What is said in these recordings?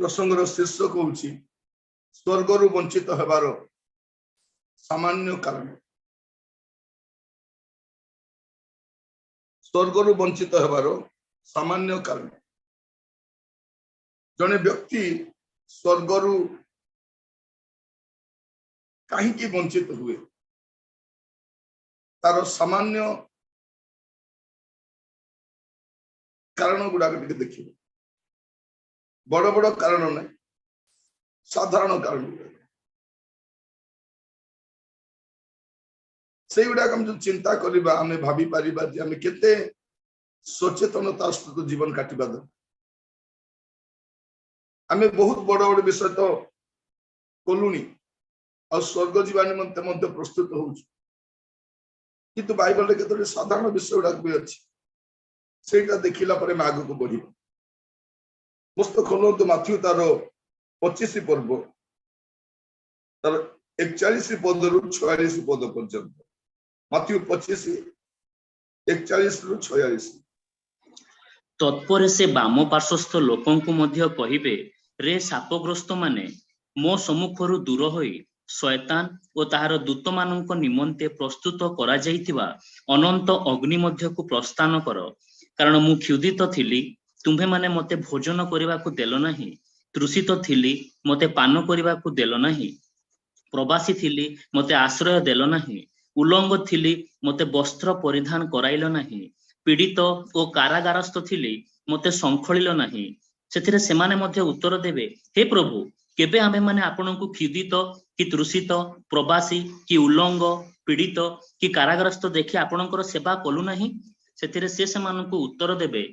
प्रसंगर शीर्षक होउछि स्वर्गरु वंचित हेबार सामान्य कारण। स्वर्गरु वंचित हेबार सामान्य कारण। जने व्यक्ति स्वर्गरु कहीं वंचित हुए तार सामान्य कारण गुड़ा देखिए। बड़ बड़ कारण नहीं, साधारण कारण से गुड़ा हम जो चिंता करिबा हमें भाभी पारिबा जे हमें केते सचेतनता सहित जीवन काटिबा दरकार। हमें बहुत बड़ बड़ विषय तो कलुनी और स्वर्ग जीवा निमंते मध्य प्रस्तुत होउछ, किंतु बाइबल रे केते साधारण विषय गुड़ा भी अछि सेटा देखिला परे मैं आगु को बढ़ी। मस्त खोलନ୍ତୁ माथ्यू तार 25 पर्व तार 41 पद रु 46 पद पर्यंत। माथ्यू 25 41 रु 46। तत्पर से बाम पार्श्वस्थ लोकंकु मध्य कहिबे, रे शापग्रस्त माने मो सम्मुखरु दूर होई शैतान और ताहार दूत मानक निमंते प्रस्तुत करा जाइतिबा अनंत अग्नि मध्य को प्रस्थान कर, कारण मु क्षुधित थिली तुम्हे माने मते भोजन करिबा को देलो नाही, तृषित थिली मते पान करिबा को देलो नाही, प्रवासी थिली मते आश्रय देलो नाही, उलंग थिली मते वस्त्र परिधान कराइलो नाही, पीड़ित और कारागारस्थ थिली मते संखलिलो नाही। सेथिरे सेमाने मध्य उत्तर देबे, हे प्रभु केबे आमे माने आपनकु क्षुधित कि तृषित प्रवासी कि उलंग पीड़ित कि कारागारस्थ देखि आपनकर सेवा कलु नाही। सेथिरे से सेमानकु उत्तर देबे,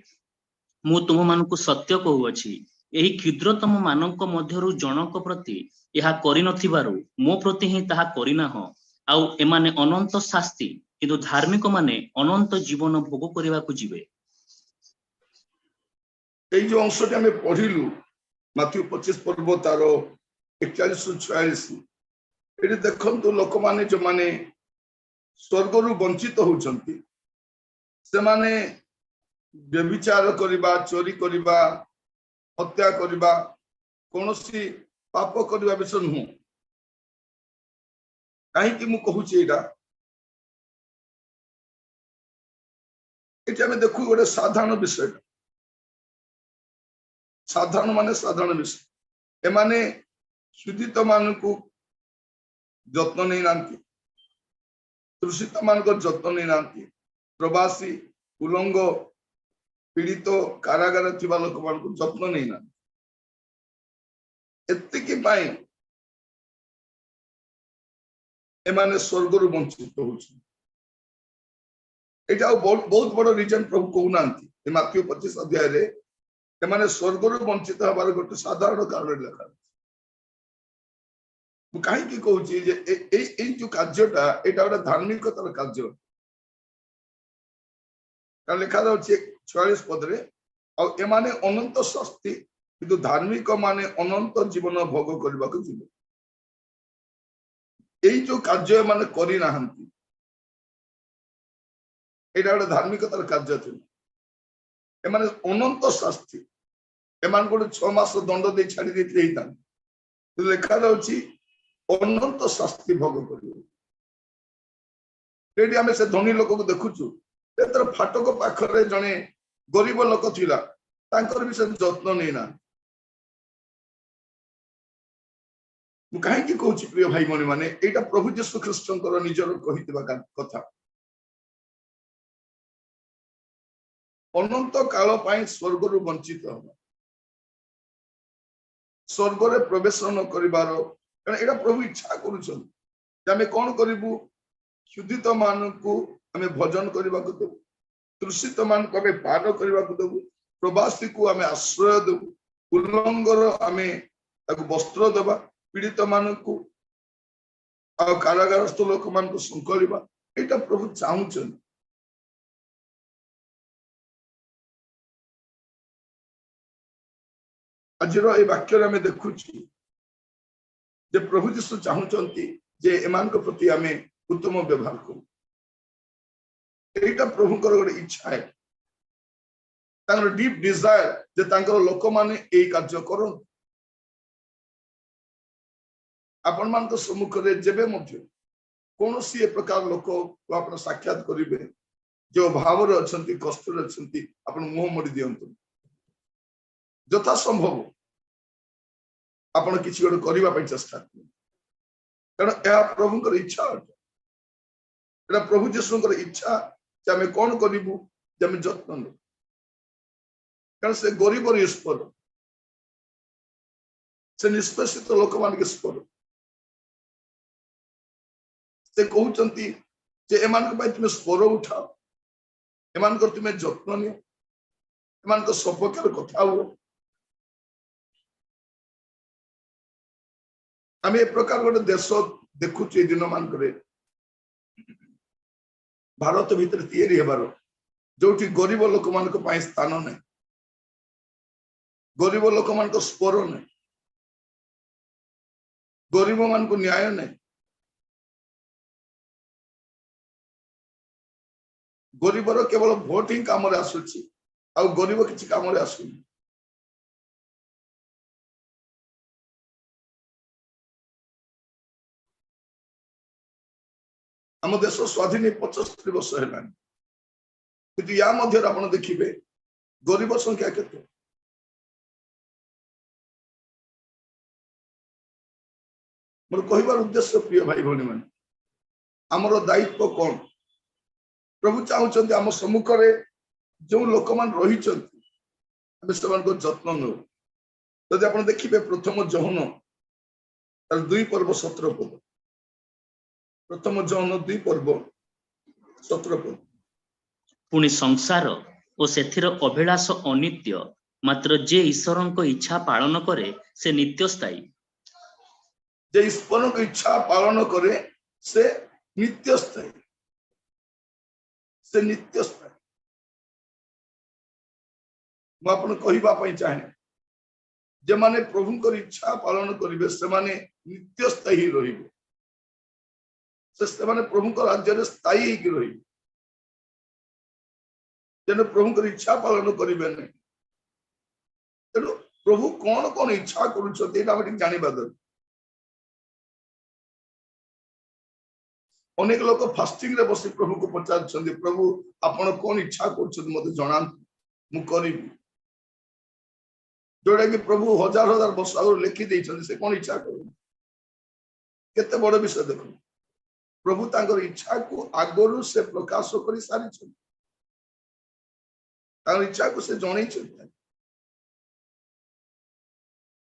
मु तुम मानकु सत्य कहूअछि एही क्षुद्रतम मानक मध्यरु जनक प्रति यहा करि नथिबारु मो प्रति ही ताहा करिनाह। आउ एमाने अनंत शास्ति किंतु धार्मिक माने अनंत जीवन भोग करिबा को जिवे। এই যে অংশটি আমি পড়িলু মাথ্যু 25 পর্ব তার 41 রু 46, এটি দেখন্তু লোক মানে যে মানে স্বর্গরু বঞ্চিত হউচন্তি সেমানে व्यभिचार करिबा, चोरी करिबा, हत्या करिबा कोनोसी पाप करिबा विषय नुह। कहीं कि मु कहूची एटा एटा में देखु गोटे साधारण विषय। साधारण माने साधारण विषय। एमाने सुदित मानकु जत्न नहीं नांती, तृषित मानक जत्न नहीं नांती, प्रवासी उलंग पीड़ित कारागार थिबा लोक मानकु जत्न नहीं ना। एतिकी पाई एमाने स्वर्गरु वंचित होउछ। एटा बहुत बड़ रीजन प्रभु कहउनांती ए माथ्यू 25 अध्याय रे एमाने स्वर्गरु वंचित हबार गोटे साधारण कारण लेखा। मु काहे की कहउची जे ए जो कार्यटा एटा गोटे धार्मिकतार कार्य। का लेखा रहउची 46 पद रे, और एमाने अनंत शास्ति किंतु धार्मिक माने अनंत जीवन भोग करबा को जिवे। एई जो कार्य माने करि नाहंती एटा गोटे धार्मिकतार कार्य थिला। एमाने अनंत शास्ति एमान गोटे 6 मास दंड दे छाडी देते हिता लेखा रहउची अनंत शास्ति भोग करियो। एडी हमें से धनी लोक को देखुछु एतर फाटक पाखरे जने गरीब लोक थिला तांकर विषय जत्न नहीं ना। मु काहे की कहूची प्रिय भाई मने माने एटा प्रभु यीशु ख्रीष्टंकर निजर कहितबा कथा। अनंत काल पाई स्वर्गरु वंचित हो, स्वर्ग रे प्रवेश न करिबार कारण एटा प्रभु इच्छा करूछन जे हमें कोन करिबु। क्षुधित मानकु हमें भोजन करबा को देबु, तृषित मानकु हमें पान करबा को देबु, प्रवासी को हमें आश्रय देबु, उल्लंघर हमें ताको वस्त्र देबा, पीड़ित मानकु आ कारागारस्थ लोक मानकु संकलिबा। एटा प्रभु चाहुछन। आजिर ए वाक्य रे हमें देखुछि जे प्रभु यीशु चाहुचंती जे एमानक प्रति हमें उत्तम व्यवहार करू। एटा प्रभुकर गोटे इच्छा है, तांकर डीप डिजायर जे तांकर लोक माने एई कार्य करन। आपण मान सम्मुख में जेबे कौन सी प्रकार लोक को आप साक्षात करेंगे जो भाव अच्छा कष्ट अच्छा मुह मोड़ी दिंतु यथा संभव आपण किसी गोटे करने चेष्टा कारण यह प्रभु इच्छा अटे प्रभु जीशु इच्छा कि आम कौन करूँ जत्न नु कारण से गरीब ईश्वर से निष्पेषित लोक मान ईश्वर से कहते तुम स्वर उठाओ एम तुम्हें जत्न नि एम सपक्ष कथा हुआ आम ए प्रकार गोटे देश देखुचे दिन मानक भारत भीतर तैयारी हेबार जो गरीब लोक मान स्थान नहीं गरीब लोक मान स्वर नहीं गरीब मान न्याय नहीं गरीबर केवल भोट ही काम आसूची आ गरीब किसी काम आसुनी आम देश स्वाधीन 75 वर्ष है कि या मध्य आप देखिए गरीब संख्या केते मोर कहबार उद्देश्य प्रिय भाई भौणी मान आमर दायित्व कौन प्रभु चाहते आम सम्मुख में जो लोक मान रही जत्न नौ जदि आप देखिए प्रथम जौन 2 पर्व 17 पद प्रथम जौन 2 पर्व 17 पद पुणी संसार और सेथिर अभिलाष अनित्य मात्र जे ईश्वर को इच्छा पालन करे से नित्य स्थायी जे ईश्वर को इच्छा पालन करे से नित्य स्थायी से नित्य स्थायी मुझे कहवाई चाहे जे माने प्रभु को इच्छा पालन करेंगे से माने नित्य स्थायी रही से माने प्रभु को राज्य में स्थायी रही तेणु प्रभु को इच्छा पालन करेंगे नहीं तेणु प्रभु कौन कौन इच्छा कर जानवा दरकार अनेक लोग फास्टिंग रे बसी प्रभु को पचार प्रभु आपण कौन इच्छा कर मत जना मु करी जोड़ा कि प्रभु हजार हजार वर्ष आगे लिखी देते से कौन इच्छा कर केते बड़ विषय देख प्रभु तांकर इच्छा को आगरू से प्रकाश कर सारी इच्छा को से जन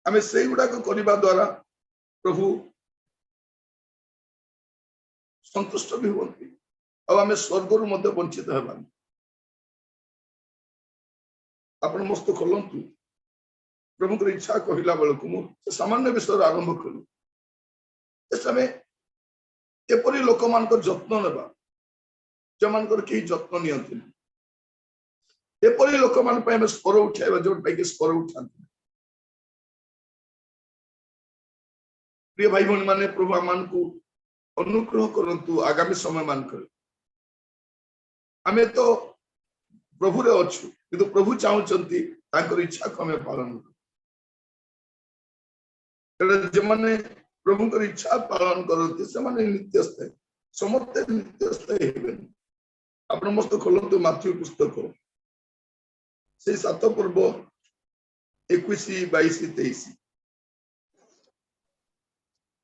आम से गुड़ाक करने द्वारा प्रभु संतुष्ट भी होती आम स्वर्गर मध्य वंचित होगा आप मस्त खोलतु प्रभु की इच्छा कहला बेलू मुझे सामान्य विषय आरंभ कली एपरी लोक मान जत्न नेबा जो मान कहीं जत्न नियंती एपरी लोक मान स्वर उठाइबा जोटा कि स्वर उठा प्रिय भाई भौणी माने प्रभु आम को अनुग्रह करंतु आगामी समय मान आमे तो प्रभु रे अच्छु किंतु प्रभु चाहते इच्छा को आम पालन जो माने प्रभु को इच्छा पालन करते से माने नित्य स्थायी समस्त नित्य स्थायी हेबेनी आप मस्त खोलतु माथ्यू पुस्तक से 7 पर्व 21 22 23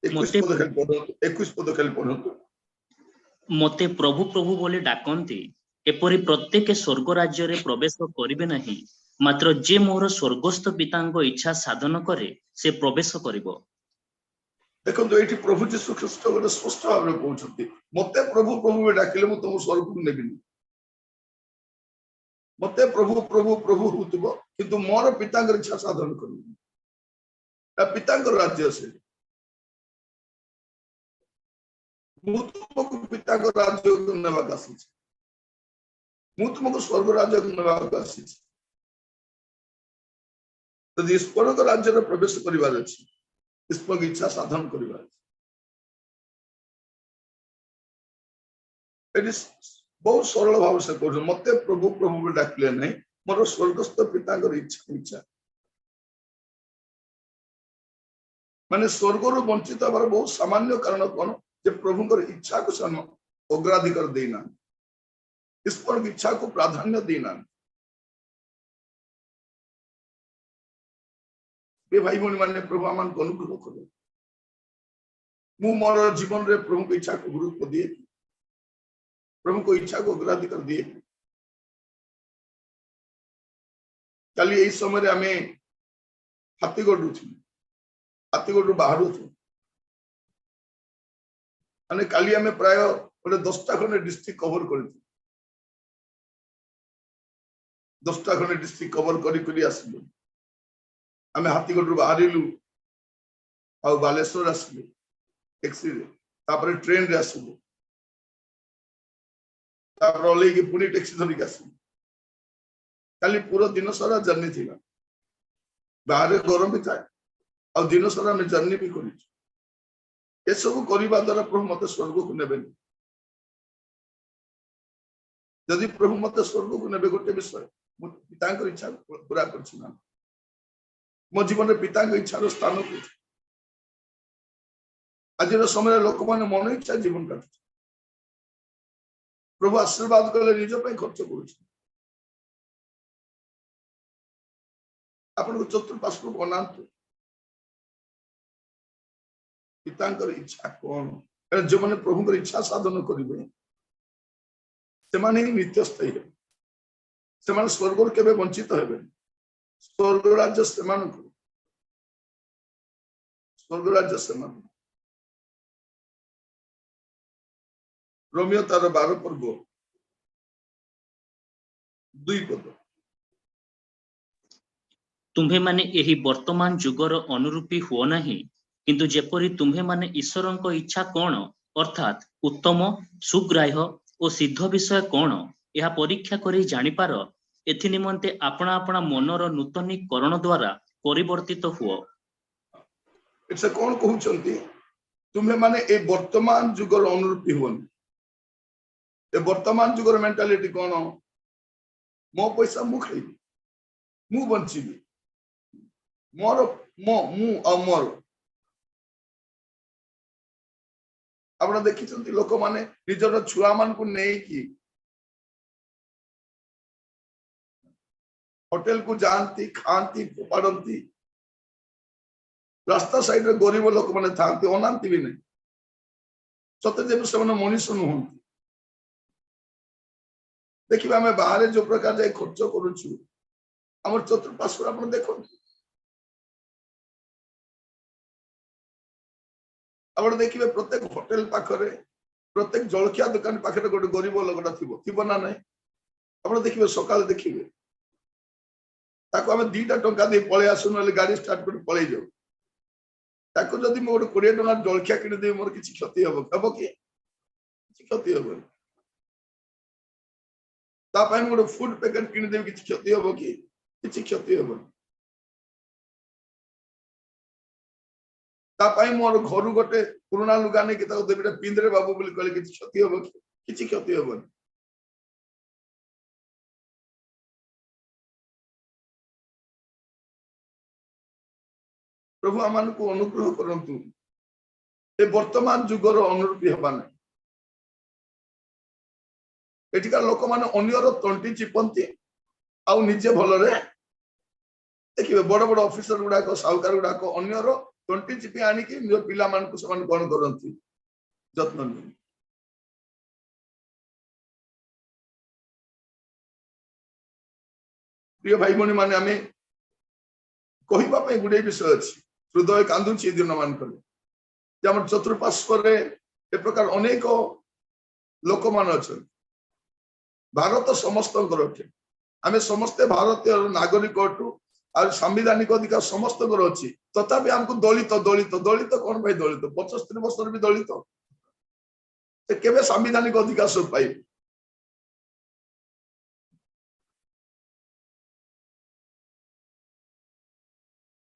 21 पद खाली पढ़तु मते प्रभु प्रभु बोले डाकंती एपरी प्रत्येक स्वर्ग राज्य रे प्रवेश करिवे नहीं मात्र जे मोर स्वर्गस्थ पितांको इच्छा साधन करे से प्रवेश करिवो देखो ये प्रभु जीशु ख्रीष्ट गोटे स्पष्ट भाव में कहते मते प्रभु प्रभु में डाकिले मु तुम स्वर्ग को नेबिनी मते प्रभु प्रभु प्रभु होतबो किंतु मोर पितांकर इच्छा साधन करिवो पितांकर राज्य से मु तुमको पितांकर राज्य को नेबाक आसी मु तुमको स्वर्ग राज्य को नेबाक आसी तो ईश्वर को राज्य में प्रवेश करिवार अछि ईश्वर की इच्छा साधन करिवार बहुत सरल भाव से कहते मते प्रभु प्रभु में डाकिले नहीं मोर स्वर्गस्थ पिता इच्छा इच्छा माने स्वर्गर वंचित हमार बहुत सामान्य कारण कौन जे प्रभुଙ୍କର इच्छा को सन अग्राधिकार देना ईश्वर की इच्छा को प्राधान्य देना बे भाई भौणी माने प्रभु आमान को अनुग्रह करो मु मोर जीवन रे प्रभु की इच्छा को गुरुत्व दिए प्रभु को इच्छा को अग्राधिकार दिए कल यही समय आम हाथीगढ़ बाहर माने काली आम प्राय गोटे 10टा खंडे डिस्ट्रिक्ट कवर कर 10टा खंडे डिस्ट्रिक्ट कवर करी आसलु आम हाथीगढ़ बाहरिलु आ बालेश्वर आसलु टैक्सी रे तापर ट्रेन रे आसलु तापर ओलेकी पुणी टैक्सी धरिक आसलु काली पूरा दिन सारा जर्नी थी बाहर गरम भी थाए आ दिन सारा आम जर्नी भी कर सब करने द्वारा प्रभु मत स्वर्ग को ने जदि प्रभु मत स्वर्ग को ने गोटे विषय पिता इच्छा पूरा कर मो जीवन पिता इच्छार स्थान को आज समय लोक मैंने मन इच्छा जीवन काट प्रभु आशीर्वाद कले निज खर्च कर चतुर्पार्श्व बनातु पिता इच्छा कौन जो मैंने प्रभु इच्छा साधन करेंगे से नित्य स्थायी हे स्वर्ग केवे वंचित हे स्वर्ग राज्य से रोमियो तार 12 पर्व 2 पद तुम्हे माने एही वर्तमान जुगर अनुरूपी हुओ नाही किंतु जेपरी तुम्हे माने ईश्वरंक इच्छा कौन अर्थात उत्तम सुग्राह्य और सिद्ध विषय कौन यह परीक्षा करी जानिपार एथि निमंते अपना अपना मनर नूतनीकरण द्वारा परिवर्तित हुओ इसे कौन कहउछंती तुम्हे माने ए वर्तमान जुगर अनुरूपी हुओन ए वर्तमान जुगर मेंटालिटी कौन मो पैसा मु खाइबी मु बंचीबी मोर मो मु आ मोर आपण देखिछंती लोक माने निजर छुआ मान को नै की होटल को जानती खांती पड़ती रास्ता साइड रे गरीब लोक माने थांती अनांती भी नहीं सत्य जेब से मनुष्य नुहंती देखिए आम बाहर जो प्रकार जाए खर्च करुचु आम चतुर्पार्श्व आप देखो आप देखिए प्रत्येक होटेल पाखरे प्रत्येक जलखिया दुकान पाखरे गोटे गरीब लोकटा थी ना ना आप देखिए सकाल देखिए ताको आम 2टा टंका दे पळे आसु न गाड़ी स्टार्ट कर पळे जाऊ ताको जदि मो गोटे 20 टंका जलखिया किने दे मोर किछि क्षति हबो कि क्षति हबो तापाई गोटे फूड पैकेट किने दे किछि क्षति हबो कि किछि क्षति हबो तापाई मोर घर गोटे पुराना लुगा ने कि ताको देबेटा पिंदरे बाबू बोली कहले किछि क्षति हबो कि किछि क्षति हबो प्रभु आमान को अनुग्रह करंतु ए वर्तमान जुगर अनुरूपी हबा नै एटिका लोक माने अन्यर तंटी चिपंती आउ निजे भलरे देखिबे बड़ बड़ ऑफिसर गुडा को साहुकार गुडा को अन्यर तंटी चिपी आनी कि निज पिला मान को समान कोन करंती जत्न नि प्रिय भाई भनी माने आमे कहिबा पई गुडे विषय अछि हृदय कांदुची दिन मान करे आम चतुर्पार्श्व ए प्रकार अनेक लोक मान अच्छा भारत समस्त आम समस्ते भारतीय नागरिक संविधानिक अधिकार समस्त अच्छी तथापि आमको दलित दलित दलित कौन भाई दलित 75 वर्ष भी दलित केवे संविधानिक अधिकार सब पाइबे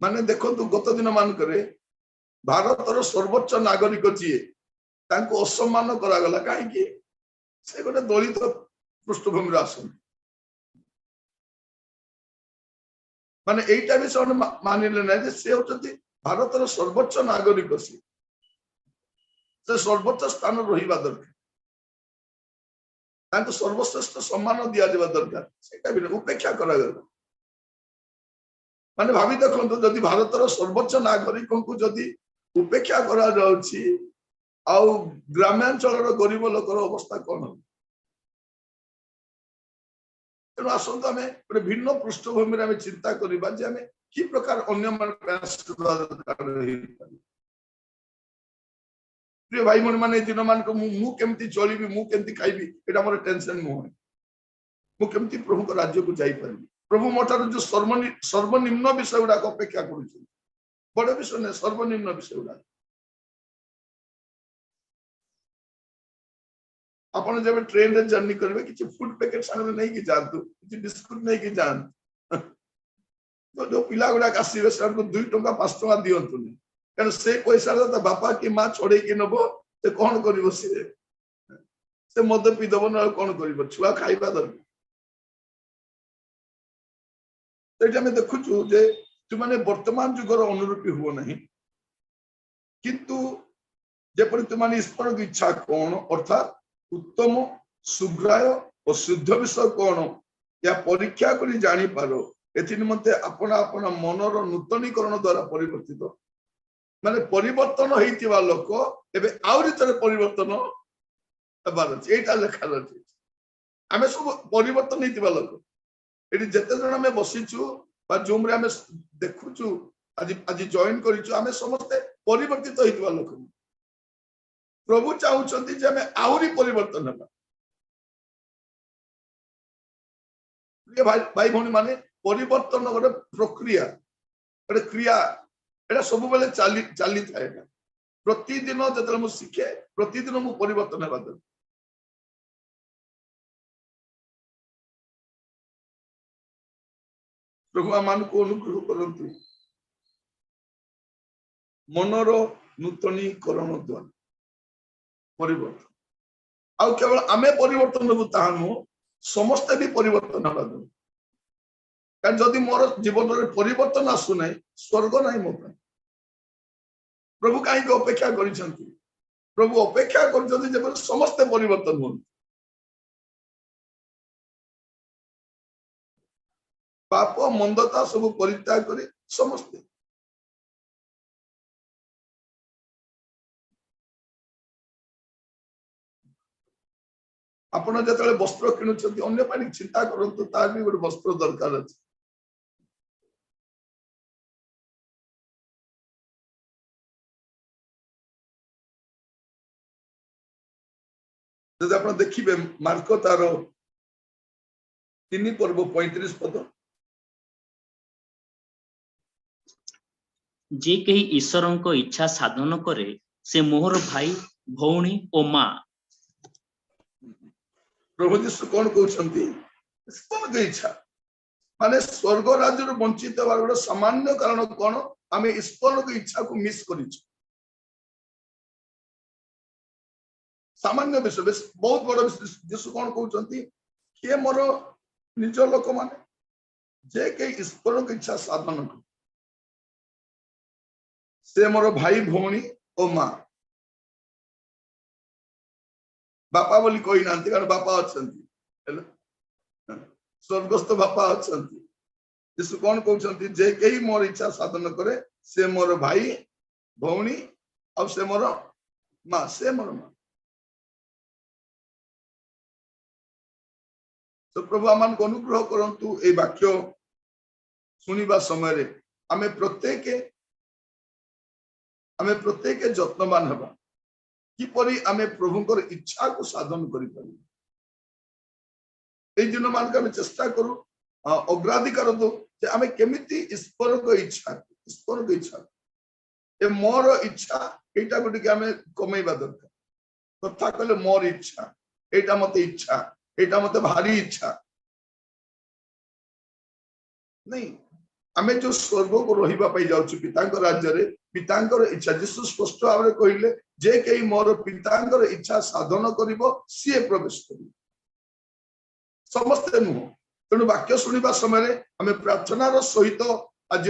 माने देखो गत दिन मान करे भारतर सर्वोच्च नागरिक जी असम्मान करागला कहीं से गोटे दलित पृष्ठभूमि आसन माने एटा भी से मानिले ना से होचंती भारतर सर्वोच्च नागरिक से सर्वोच्च स्थान रहा दरकार सर्वश्रेष्ठ सम्मान दिया दरकार से उपेक्षा करा माने भावी देखो जदि भारतर सर्वोच्च नागरिक को जदि उपेक्षा करा जाउछि आउ ग्रामांचल गरीब लोकर अवस्था कौन हो तेणु आसत आम गोटे भिन्न पृष्ठभूमि आम चिंता करवा जे आम कि प्रकार अन्य प्रिय भाई भौणी मैंने दिन मान मुझे चलि मुझे खाइबी ये मोर टेंशन नुहे मुझे प्रभु को राज्य को जापर प्रभु मोटर जो सर्वनिम्न विषय गुड़ाक अपेक्षा कर बड़ विषय नहीं सर्वनिम्न विषय गुड़ा आपन जब ट्रेन रे जर्नी करबे किछि फूड पैकेट संग नहीं कि जानतु किछि बिस्कुट नहीं कि जान तो जो पिला गुडा आसीबे सर को 2 टका 5 टका दियंतु नहीं कारण से पैसा तो बापा की मां छोड़े कि नबो से कोन करिवो से मद पी दबो न कोन करिवो छुआ खाइबा दर तेज में देखुछु जे तुमने वर्तमान जुगर अनुरूपी हुओ नहीं किंतु जेपरि तुमने ईश्वर की इच्छा कोन अर्थात उत्तम सुग्राय और शुद्ध विषय कौन या परीक्षा कर जानी पारो एथि निमंते अपना अपना मनर नूतनीकरण द्वारा परिवर्तित माने परिवर्तन होइतिबा लोक एबे आउरी तरे परिवर्तन हेबार अछि एटा लेखा अछि आमे सब परिवर्तन होइतिबा लोक एटी जते जण आमे बसिछु बा जूम रे आमे देखुछु आज जॉइन करिछु आमे समस्त परिवर्तित होइतिबा लोक प्रभु चाहते जे हमें आहरी परिवर्तन है भाई भाई माने परिवर्तन गोटे प्रक्रिया गोटे क्रिया एटा सब बेले चली थाए प्रतिदिन जो मुझे शिखे प्रतिदिन मु परिवर्तन है प्रभु आम को अनुग्रह करंतु मनर नूतनीकरण द्वारा परिवर्तन आउ केवल आमे परिवर्तन हेबु ताहा नु समस्त भी परिवर्तन हबा दो कारण जदि मोर जीवन रे परिवर्तन आसु नै स्वर्ग नै मो पे प्रभु काई को अपेक्षा करिसंती प्रभु अपेक्षा करजदि जे समस्त परिवर्तन हो पाप मंदता सब परित्याग करे समस्त आपण जतले वस्त्र किनुछथि अन्य पानी चिंता करंतु तार भी गोटे वस्त्र दरकार अछि जदि आपण देखिबे मार्क तार 3 पर्व 35 पद जे कही ईश्वरଙ୍କ इच्छा साधन करे से मोहर भाई भौणी ओ मां प्रभु जीशु कौन कहते कौन इच्छा माने स्वर्ग राज्य वंचित होवार गोटे सामान्य कारण कौन आम ईश्वर की इच्छा को मिस कर सामान्य विषय बहुत बड़ विषय जीशु कौन कहते किए मोर निज लोक माने जे कई ईश्वर की इच्छा साधन कर से मोर भाई भौणी और मां बापा बोली कही ना कारण बापा अच्छा स्वर्गस्थ बापा अच्छा यीशु कौन कहते जे कई मोर इच्छा साधन करे से मोर भाई भौणी और से मोर मां से मोर मां तो प्रभु आम को अनुग्रह करंतु ए वाक्य सुनिबा समय आमे प्रत्येक जत्नवान हबा किपरि आमे प्रभुंकर इच्छा को साधन करि पारि ए दिन मान के चेष्टा करू अग्राधिकार दो जे आमे केमिति ईश्वर को इच्छा ए मोर इच्छा एटा गोटे के आमे कमेबा दरकार कथा कहले मोर इच्छा एटा मते इच्छा एटा मते भारी इच्छा नहीं आमे जो स्वर्ग को रहिबा पाई जाउछु पितांकर राज्य रे पितांकर इच्छा जीशु स्पष्ट भाव कहले जे कई मोर पितांकर इच्छा साधन करिवो सी प्रवेश करिवो समस्त नुह तेणु वाक्य शुणा समय आम प्रार्थनार सहित आज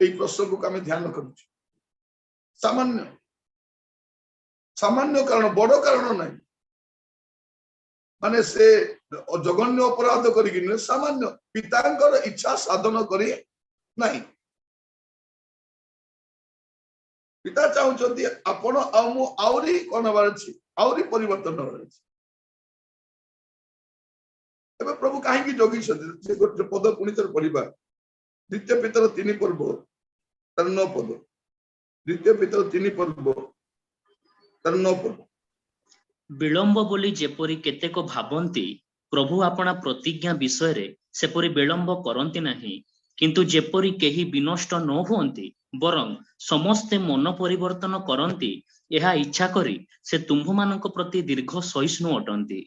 प्रसंग को आम ध्यान करूँ सामान्य सामान्य कारण बड़ कारण नहीं माने से जघन्य अपराध करी सामान्य पितांकर इच्छा साधन करी नहीं पिता चाहते आपण आउरी कौन हबार अच्छी आउरी परिवर्तन हबार अच्छी एबे प्रभु कहीं जगी से गोटे पद पुणी थर पढ़ा द्वितीय पितर 3 पर्व तर 9 पद द्वितीय पितर 3 पर्व तर 9 पद विलंब बोली जेपरी केतेक भाबंती प्रभु आपणा प्रतिज्ञा विषय रे सेपरी विलंब करंती नहीं किंतु जेपरी केही विनष्ट न होंती बरं समस्ते मन परिवर्तन करंती यह इच्छा करी से तुम्भ मानक प्रति दीर्घ सहिष्णु अटंती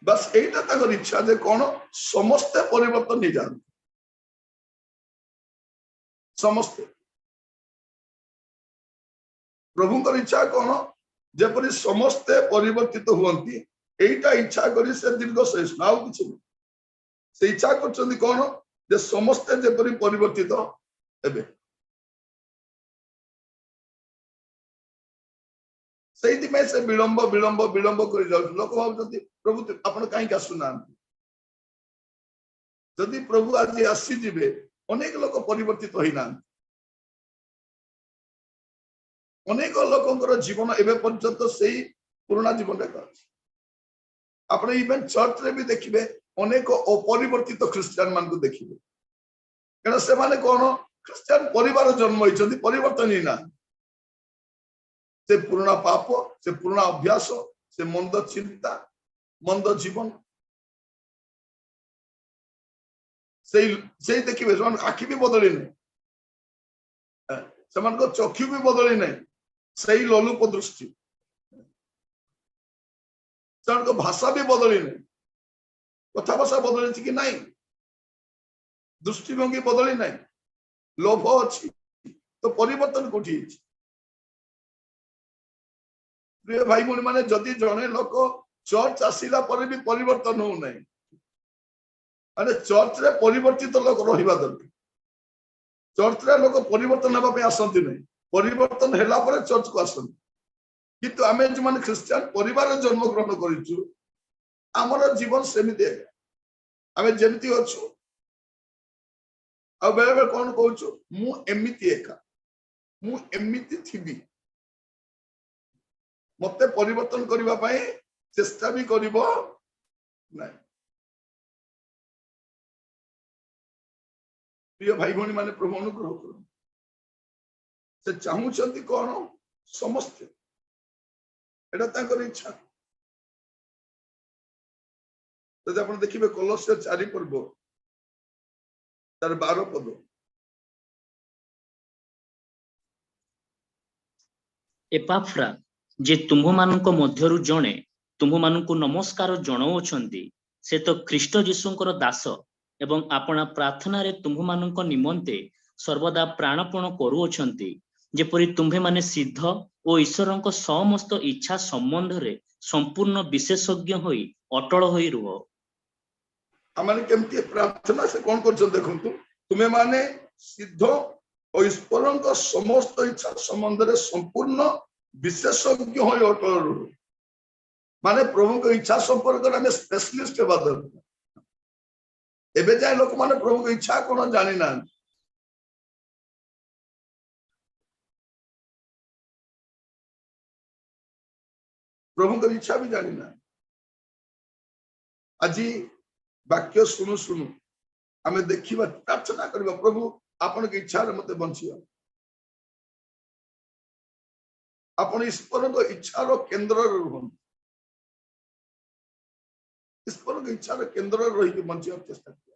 बस एटा ताकर इच्छा जे कोन समस्ते परिवर्तन नहीं जान समस्ते प्रभुंकर इच्छा कोन जेपरी समस्ते परिवर्तित हुअंती एटा इच्छा करी से दीर्घ सहिष्णु आउ किछ से इच्छा करछंती कोन जे समस्ते जेपरी परिवर्तित हेबे से से विलंब विलंब विलंब कर लोक भावुं प्रभु आपण कहीं आसुना जदि प्रभु आज आसीजे अनेक लोक परिवर्तित होना अनेक लोक जीवन एवं पर्यंत से पुराना जीवन आप इवेन चर्च रे भी देखिए अनेक अपरिवर्तित ख्रिस्टियन मान को देखिए कारण से माने कौन ख्रिस्टियन परिवार जन्म होती परिवर्तन ही ना से पुराना पाप से पुराना अभ्यास से मंद चिंता मंद जीवन से देखिए आखि भी बदली नहीं से चक्षु भी बदली नहीं सही लोलुप दृष्टि से भाषा भी बदली नहीं कथा भाषा बदली कि नहीं दृष्टिभंगी बदली नहीं लोभ अच्छी तो परिवर्तन कोठी प्रिय भाई भूणी माने जदि जने लोक चर्च आसिला पर भी परिवर्तन हो नहीं माने चर्च रे परिवर्तित लोक रहिबा दरकार चर्च रे लोक परिवर्तन हेबा पे आसंती नहीं परिवर्तन हेला पर चर्च को आसंती किंतु आमे जे माने ख्रिस्टियन परिवार जन्म ग्रहण करिछु हमर जीवन सेमिति आमे जेमति अछु आ बेले बेले कोन कहूछु मु एमिति एका मु एमिति थिबी मते परिवर्तन करिबा पाए चेष्टा भी करिबो नहीं प्रिय भाई भौणी माने प्रभु अनुग्रह करो से चाहूचंती कोन समस्त एटा ताकर इच्छा तो आपण देखिबे कोलोस्य 4 पर्व तार 12 पद एपाफ्रा जे तुम्भ मानक मध्यरु जणे तुम्भ मानकु नमस्कार जणाउछंती से तो ख्रीष्ट जीशुंकर दास एवं आपणा प्रार्थना रे तुम्भ मानक निमंते सर्वदा प्राणपण करूछंती जेपरि तुम्भे माने सिद्ध ओ ईश्वरंक समस्त इच्छा संबंध रे संपूर्ण विशेषज्ञ होई अटल होई रुह हमने केमती प्रार्थना से कौन कर देखु तुम्हें माने सिद्ध और ईश्वरंक समस्त इच्छा संबंध रे संपूर्ण विशेषज्ञ हो अटल रुह माने प्रभु को इच्छा संपर्क में स्पेशलिस्ट हेबा दरकार एबे जाय लोक माने प्रभु को इच्छा कोन जानि ना प्रभु को इच्छा भी जानि ना आज वाक्य सुनु सुनु आमे देखिबा प्रार्थना करबा प्रभु आपन के इच्छा रे मते बंचियो आपन ईश्वर को इच्छा रो केंद्र रे रहन ईश्वर को इच्छा रे केंद्र रे रही के बंचियो चेष्टा कर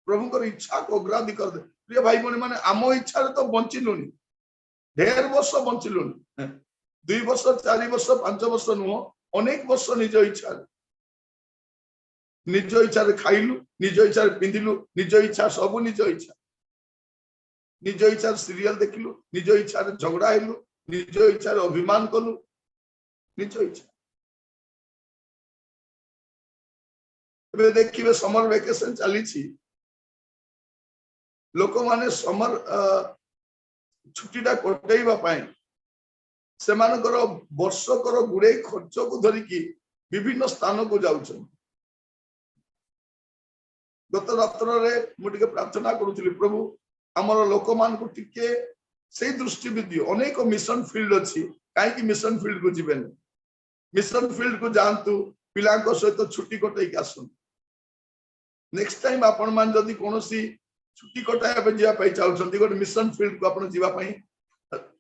प्रभु को इच्छा को अग्राधिकार दे प्रिय भाई भौणी माने आम इच्छा रे तो बंचिलुनी ढेर वर्ष बंचिलुनी 2 वर्ष 4 वर्ष 5 वर्ष नुह अनेक वर्ष निज इच्छा रे खाइलु निज इच्छा रे पिंदिलु निज इच्छा सब निज इच्छा सीरियल देखिलु निज इच्छा रे झगड़ा हेलु निज इच्छा रे अभिमान कलु निज इच्छा एबे देखिबे समर वेकेशन चली छी लोक माने समर छुट्टीटा कटेଇବା ପାଇଁ ସେମାନଙ୍କର ବର୍ଷକର ଗୁଡେ ଖର୍ଚ୍ଚକୁ ଧରିକି ବିଭିନ୍ନ ସ୍ଥାନକୁ ଯାଉଛନ୍ତି। गत रात्रे मुझे प्रार्थना करूली प्रभु आमर लोक मान टिके से दृष्टि भी दियो। अनेक मिशन फील्ड अच्छी कहीं मिशन फील्ड को जीवन मिशन फील्ड को जातु पिला सहित छुट्टी कटैक आसतु। नेक्स्ट टाइम आपण मान जदि कौन छुट्टी कटाइबा जावाई चाहते गोटे मिशन फील्ड को आप जावाई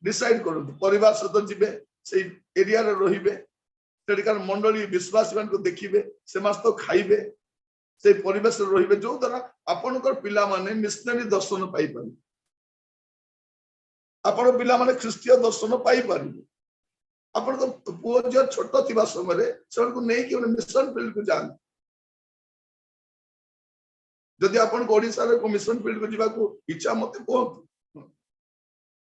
डिसाइड करूँ परिवार सहित जीवे से एरिया रे मंडली विश्वासी मान को देखिए से तो खाइबे से परिवेश रे जो द्वारा आपणकर पिला माने मिशनरी दर्शन पाई पारे आपण पिला माने ख्रीष्टीय दर्शन पाई पारे। आपण पुओ जो छोट थिबा समय से नहीं कि मिशन फील्ड को जान जदि आपण ओडिसा रे को मिशन फील्ड को जीवा को इच्छा मते कहतु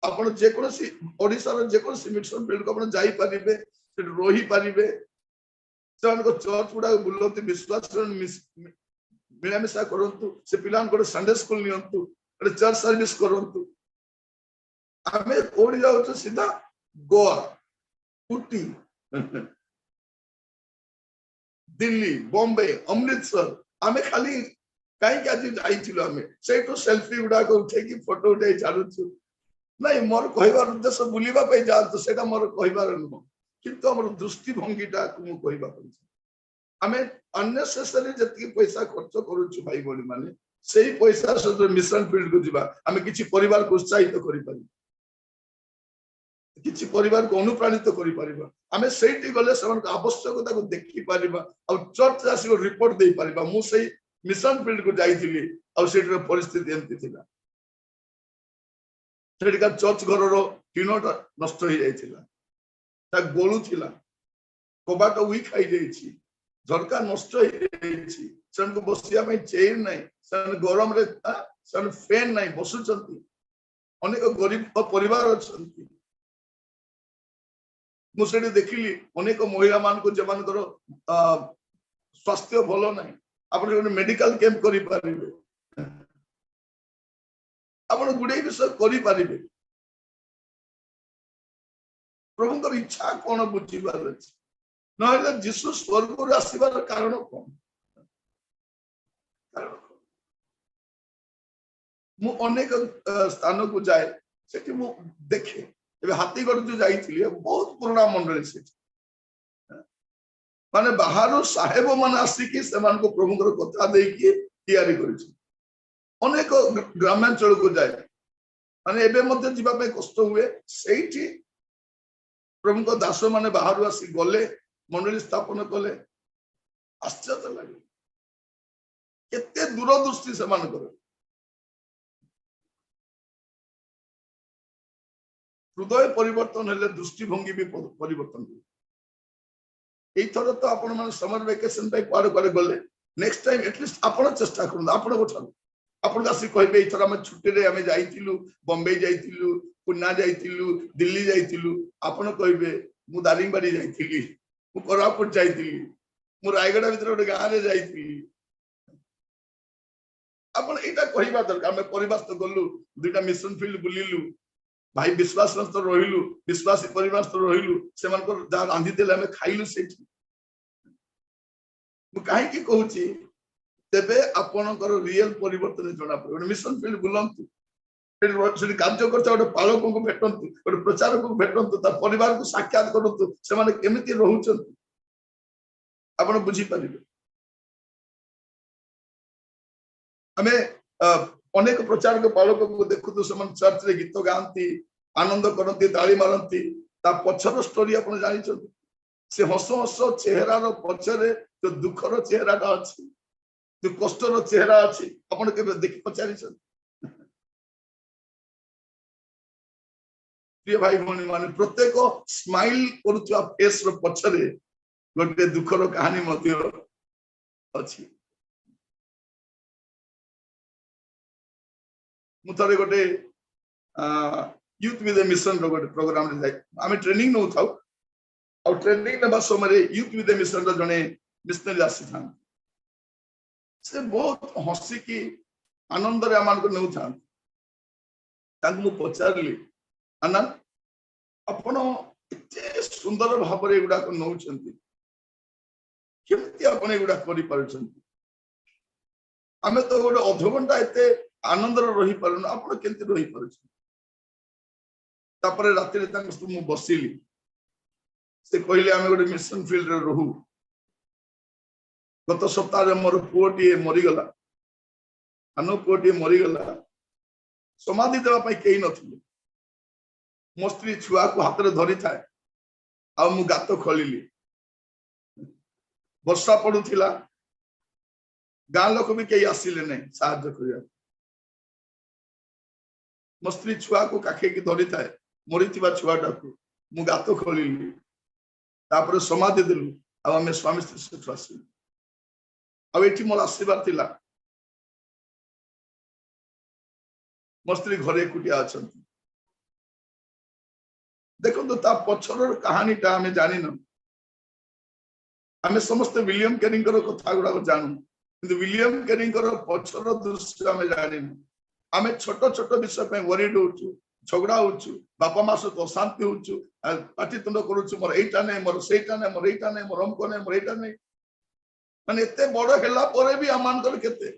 आपण जेकोसी ओडिसा रे जेकोसी मिशन फील्ड को आपण जाई परिबे से रही परिबे से चर्च गुडा बुलती विश्वास मिलामिशा करंतु से पिलान को संडे स्कूल नियंतु चर्च सर्विस करंतु। आमे ओडी जाउछ सीधा गोवा उटी दिल्ली बॉम्बे अमृतसर आमे खाली कहीं आज जाइथिलु आमे सेठो सेल्फी गुडा को उठे की फोटो उठे छाडुछु नहीं मोर कहबार उद्देश्य बुलिबा पे जात सेटा मोर कहबार न किंतु हमर दृष्टि भंगीटा को मु कहबा पड़छ आमे अननेसेसरी जति पैसा खर्च करूछु भाई बोली माने सेही पैसा से मिशन फील्ड को जीवा आमे किछि परिवार को उत्साहित करि पारि किछि परिवार को अनुप्राणित करि परिबा आमे सेठी गले समान आवश्यकता को देखि परिबा आ चर्च आसी को रिपोर्ट दे परिबा मु सेही मिशन फील्ड को जाइथिली आ सेठी परिस्थिति एंती थिला सेठी का चर्च घर रो टीनटा नष्ट हो जाइथिला ता गोलू थिला कबाट वीक खाई जाइछि झरका नष्ट हो जाइछि सन को बसिया में चेयर नहीं सन गरम रे सन फैन नहीं बसुचंती अनेक गरीब परिवार अछंती मुसेडी देखिली अनेक महिला मान को जमान करो स्वास्थ्य भलो नहीं आपण मेडिकल कैंप करि पारिबे आपण गुडे विषय करि पारिबे प्रभुଙ୍କର इच्छा कौन बुझीबार अछि नहले जीसु स्वर्ग रे आसीबार कारण कौन मु अनेक स्थान को जाए सेठी मु देखे एबे हाथीगढ़ जो जाइथिली बहुत पुराना मंडली से माने बाहर साहेब मान आसिकी से मान को प्रभुଙ୍କର कथा देकी तैयारी करिछि अनेक ग्रामांचल को जाए माने एबे मध्य जीवा पे कष्ट हुए सेठी प्रभु को दास माने बाहर आसी गले मंडली स्थापन कले आश्चर्य लगे केते दूरदृष्टि से मान कर हृदय परिवर्तन हेले दृष्टिभंगी भी परिवर्तन हुए। एथर तो आपण माने समर वेकेशन पे कुआडे कुआडे गले नेक्स्ट टाइम एटलिस्ट आपण चेष्टा करन आपण गोठान आपण आसी कहबे एथर हम छुट्टी रे हम जाइतिलु बॉम्बे जाइतिलु पुना जाइतिलु दिल्ली जाइतिलु आपण कहबे मु दारिंगबाड़ी जाइतिली मु कोरापुट जाइतिली मु रायगढ़ भीतर गोटे गाँ रे जाइतिली आपण एटा कहबा दरकार हम परिवार तो गलु दुटा मिशन फील्ड बुलिलु भाई विश्वास तो रहिलु विश्वासी परिवार तो रहिलु से मान को जा रांधी देले हम खाइलु सेठी मु काहे की कहूची तेबे आपनकर रियल परिवर्तन जणा पड़े मिशन फील्ड बुलंतु से कार्य करता गोटे पालक को भेटंतु गोटे प्रचारक को भेटंतु ता परिवार को साक्षात करंतु से माने केमिति रहउचंतु आपण बुझी परिबे। हमें अनेक प्रचारक पालक को देखु से चर्च रे गीत गाती आनंद करती ताली मारती ता पछर स्टोरी आपण जानिछन से हस हस चेहरा रो पछरे जो दुखर चेहराटा अछि जो कष्टर चेहरा अछि आपण के देखि पचारिछन प्रिय भाई भौणी माने प्रत्येक स्माइल करूवा फेस रो पछरे गोटे दुखर कहानी मध्य अछि। मु थरे गोटे यूथ विद ए मिशन रो गोटे प्रोग्राम रे जाय आमे ट्रेनिंग नउ थाउ और ट्रेनिंग नेबा समय यूथ विद ए मिशन रो जने मिशनरी आसी था से बहुत हसी की आनंद रे आमान को नउ था तांग मु पचारली आनंद आपण एते सुंदर भाव रे गुडा को नौचंती केमती आपण एगुडा करि पारुचंती आमे तो गोटे अधघंटा एते आनंद रही पारुन आपण केमती रही पारुछ तापरे राति रे तांक मु बसिली से कहले आमे गोटे मिशन फील्ड रे रहू गत सप्ताह रे मोर पुओटी मरी गला अनु पुओटी मरी गला समाधि देवा पई केही नथिले मो स्त्री छुआ को हाथ रे धरी थाए आ मु गातो खोलिली वर्षा पड़ुथिला गाँ लोक भी कई आसिले नहीं साहाଯ୍य करिया मो स्त्री छुआ को काखे की धरी थाए मरीथिबा छुआटा को मु गातो खोलिली तापर समाधि देलु आ हमें स्वामी स्त्री से आसिलु अब एठी मोर आशीर्वाद थिला मो स्त्री घरे कुटिया अछंती देखो तो ता पछर कहानीटा हमें जानि न हमें समस्त विलियम कैरिंग कथा गुड़ा जानू कि विलियम कैरिंग पछर दृश्य हमें जानी हमें छोट छोट विषय वरीड होचु झगड़ा होचु बापा माँ सहित अशांति होचु पाटितुंड करूचु मोर एटा नहीं मोर सेटा नहीं मोर एटा नहीं मोर अंक नहीं मोर एटा नहीं माने एते बड़ हेला परे भी आमानकर केते